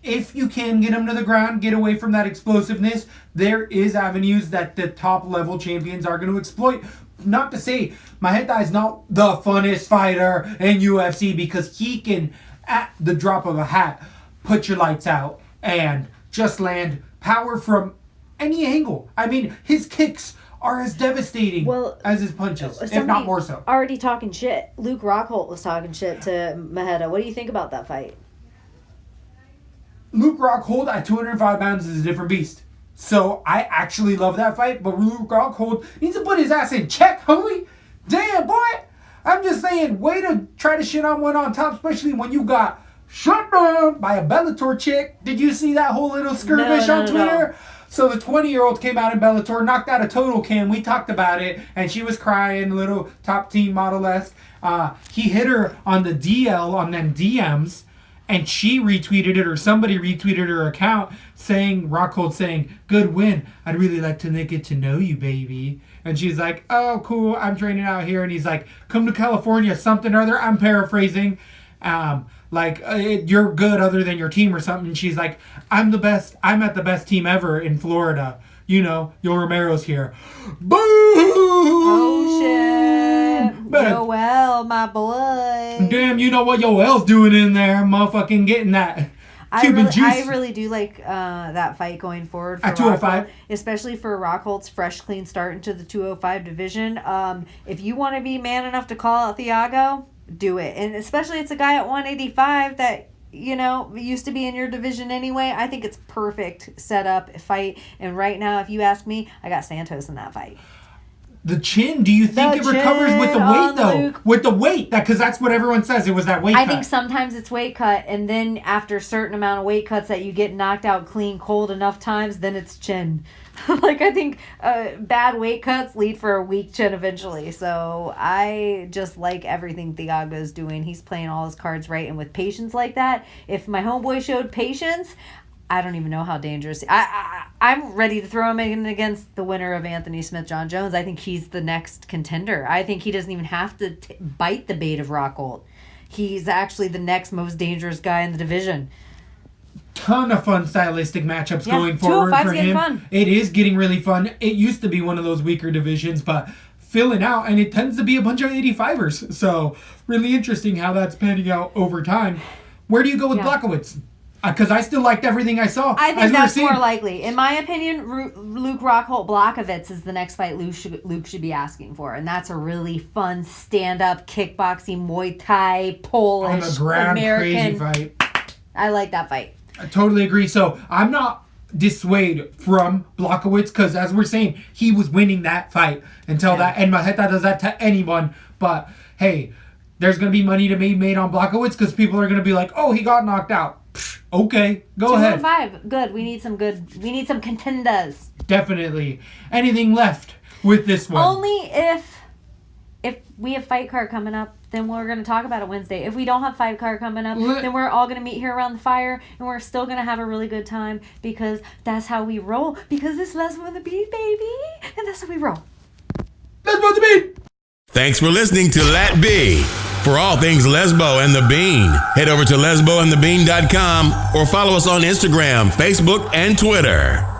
Speaker 4: If you can get him to the ground, get away from that explosiveness, there is avenues that the top-level champions are going to exploit. Not to say Maheta is not the funnest fighter in UFC because he can, at the drop of a hat, put your lights out and just land power from any angle. I mean, his kicks are as devastating as his punches, if not more so.
Speaker 3: Already talking shit. Luke Rockhold was talking shit to Maheta. What do you think about that fight?
Speaker 4: Luke Rockhold at 205 pounds is a different beast. So I actually love that fight, but Luke Rockhold needs to put his ass in check, homie. Damn, boy. I'm just saying, way to try to shit on one on top, especially when you got shut down by a Bellator chick. Did you see that whole little skirmish on Twitter? So the 20-year-old came out in Bellator, knocked out a total Cam. We talked about it, and she was crying, little top team model-esque. He hit her on the DL, on them DMs, and she retweeted it, or somebody retweeted her account saying, Rockhold saying, good win. I'd really like to get to know you, baby. And she's like, oh, cool, I'm training out here. And he's like, come to California, something or other. I'm paraphrasing. You're good other than your team or something. And she's like, I'm the best. I'm at the best team ever in Florida. You know, Yo Romero's here. Boom!
Speaker 3: Oh, shit. Yoel, my boy.
Speaker 4: Damn, you know what Yoel's doing in there, motherfucking getting that Cuban juice.
Speaker 3: I really do like that fight going forward for
Speaker 4: at 205,
Speaker 3: especially for Rockhold's fresh, clean start into the 205 division. If you want to be man enough to call out Thiago, do it. And especially it's a guy at 185 that, you know, used to be in your division anyway. I think it's perfect setup fight. And right now, if you ask me, I got Santos in that fight.
Speaker 4: The chin, do you think it recovers with the weight, though?
Speaker 3: Luke.
Speaker 4: With the weight, because that's what everyone says. It was that weight cut.
Speaker 3: I think sometimes it's weight cut, and then after a certain amount of weight cuts that you get knocked out clean, cold enough times, then it's chin. Like, I think bad weight cuts lead for a weak chin eventually. So I just like everything Thiago's doing. He's playing all his cards right, and with patience like that, if my homeboy showed patience, I don't even know how dangerous. I'm ready to throw him in against the winner of Anthony Smith, John Jones. I think he's the next contender. I think he doesn't even have to bite the bait of Rockhold. He's actually the next most dangerous guy in the division.
Speaker 4: Ton of fun stylistic matchups going forward for him. Fun. It is getting really fun. It used to be one of those weaker divisions, but filling out, and it tends to be a bunch of 85ers. So really interesting how that's panning out over time. Where do you go with Blachowicz? Because I still liked everything I saw.
Speaker 3: I think that's more likely. In my opinion, Luke Rockhold Blachowicz is the next fight Luke should be asking for. And that's a really fun stand-up kickboxing, Muay Thai, Polish,
Speaker 4: on the ground,
Speaker 3: American.
Speaker 4: crazy fight.
Speaker 3: I like that fight.
Speaker 4: I totally agree. So I'm not dissuade from Blachowicz because, as we're saying, he was winning that fight until that. And Maheta does that to anyone. But, hey, there's going to be money to be made on Blachowicz because people are going to be like, oh, he got knocked out. Okay, go ahead.
Speaker 3: 205, good. We need some contenders.
Speaker 4: Definitely. Anything left with this one?
Speaker 3: Only if we have fight card coming up, then we're going to talk about it Wednesday. If we don't have fight card coming up, then we're all going to meet here around the fire, and we're still going to have a really good time because that's how we roll. Because it's Lesbo and the Beat, baby, and that's how we roll.
Speaker 4: Lesbo and the Beat.
Speaker 2: Thanks for listening to LaTB. For all things Lesbo and the Bean, head over to lesboandthebean.com or follow us on Instagram, Facebook, and Twitter.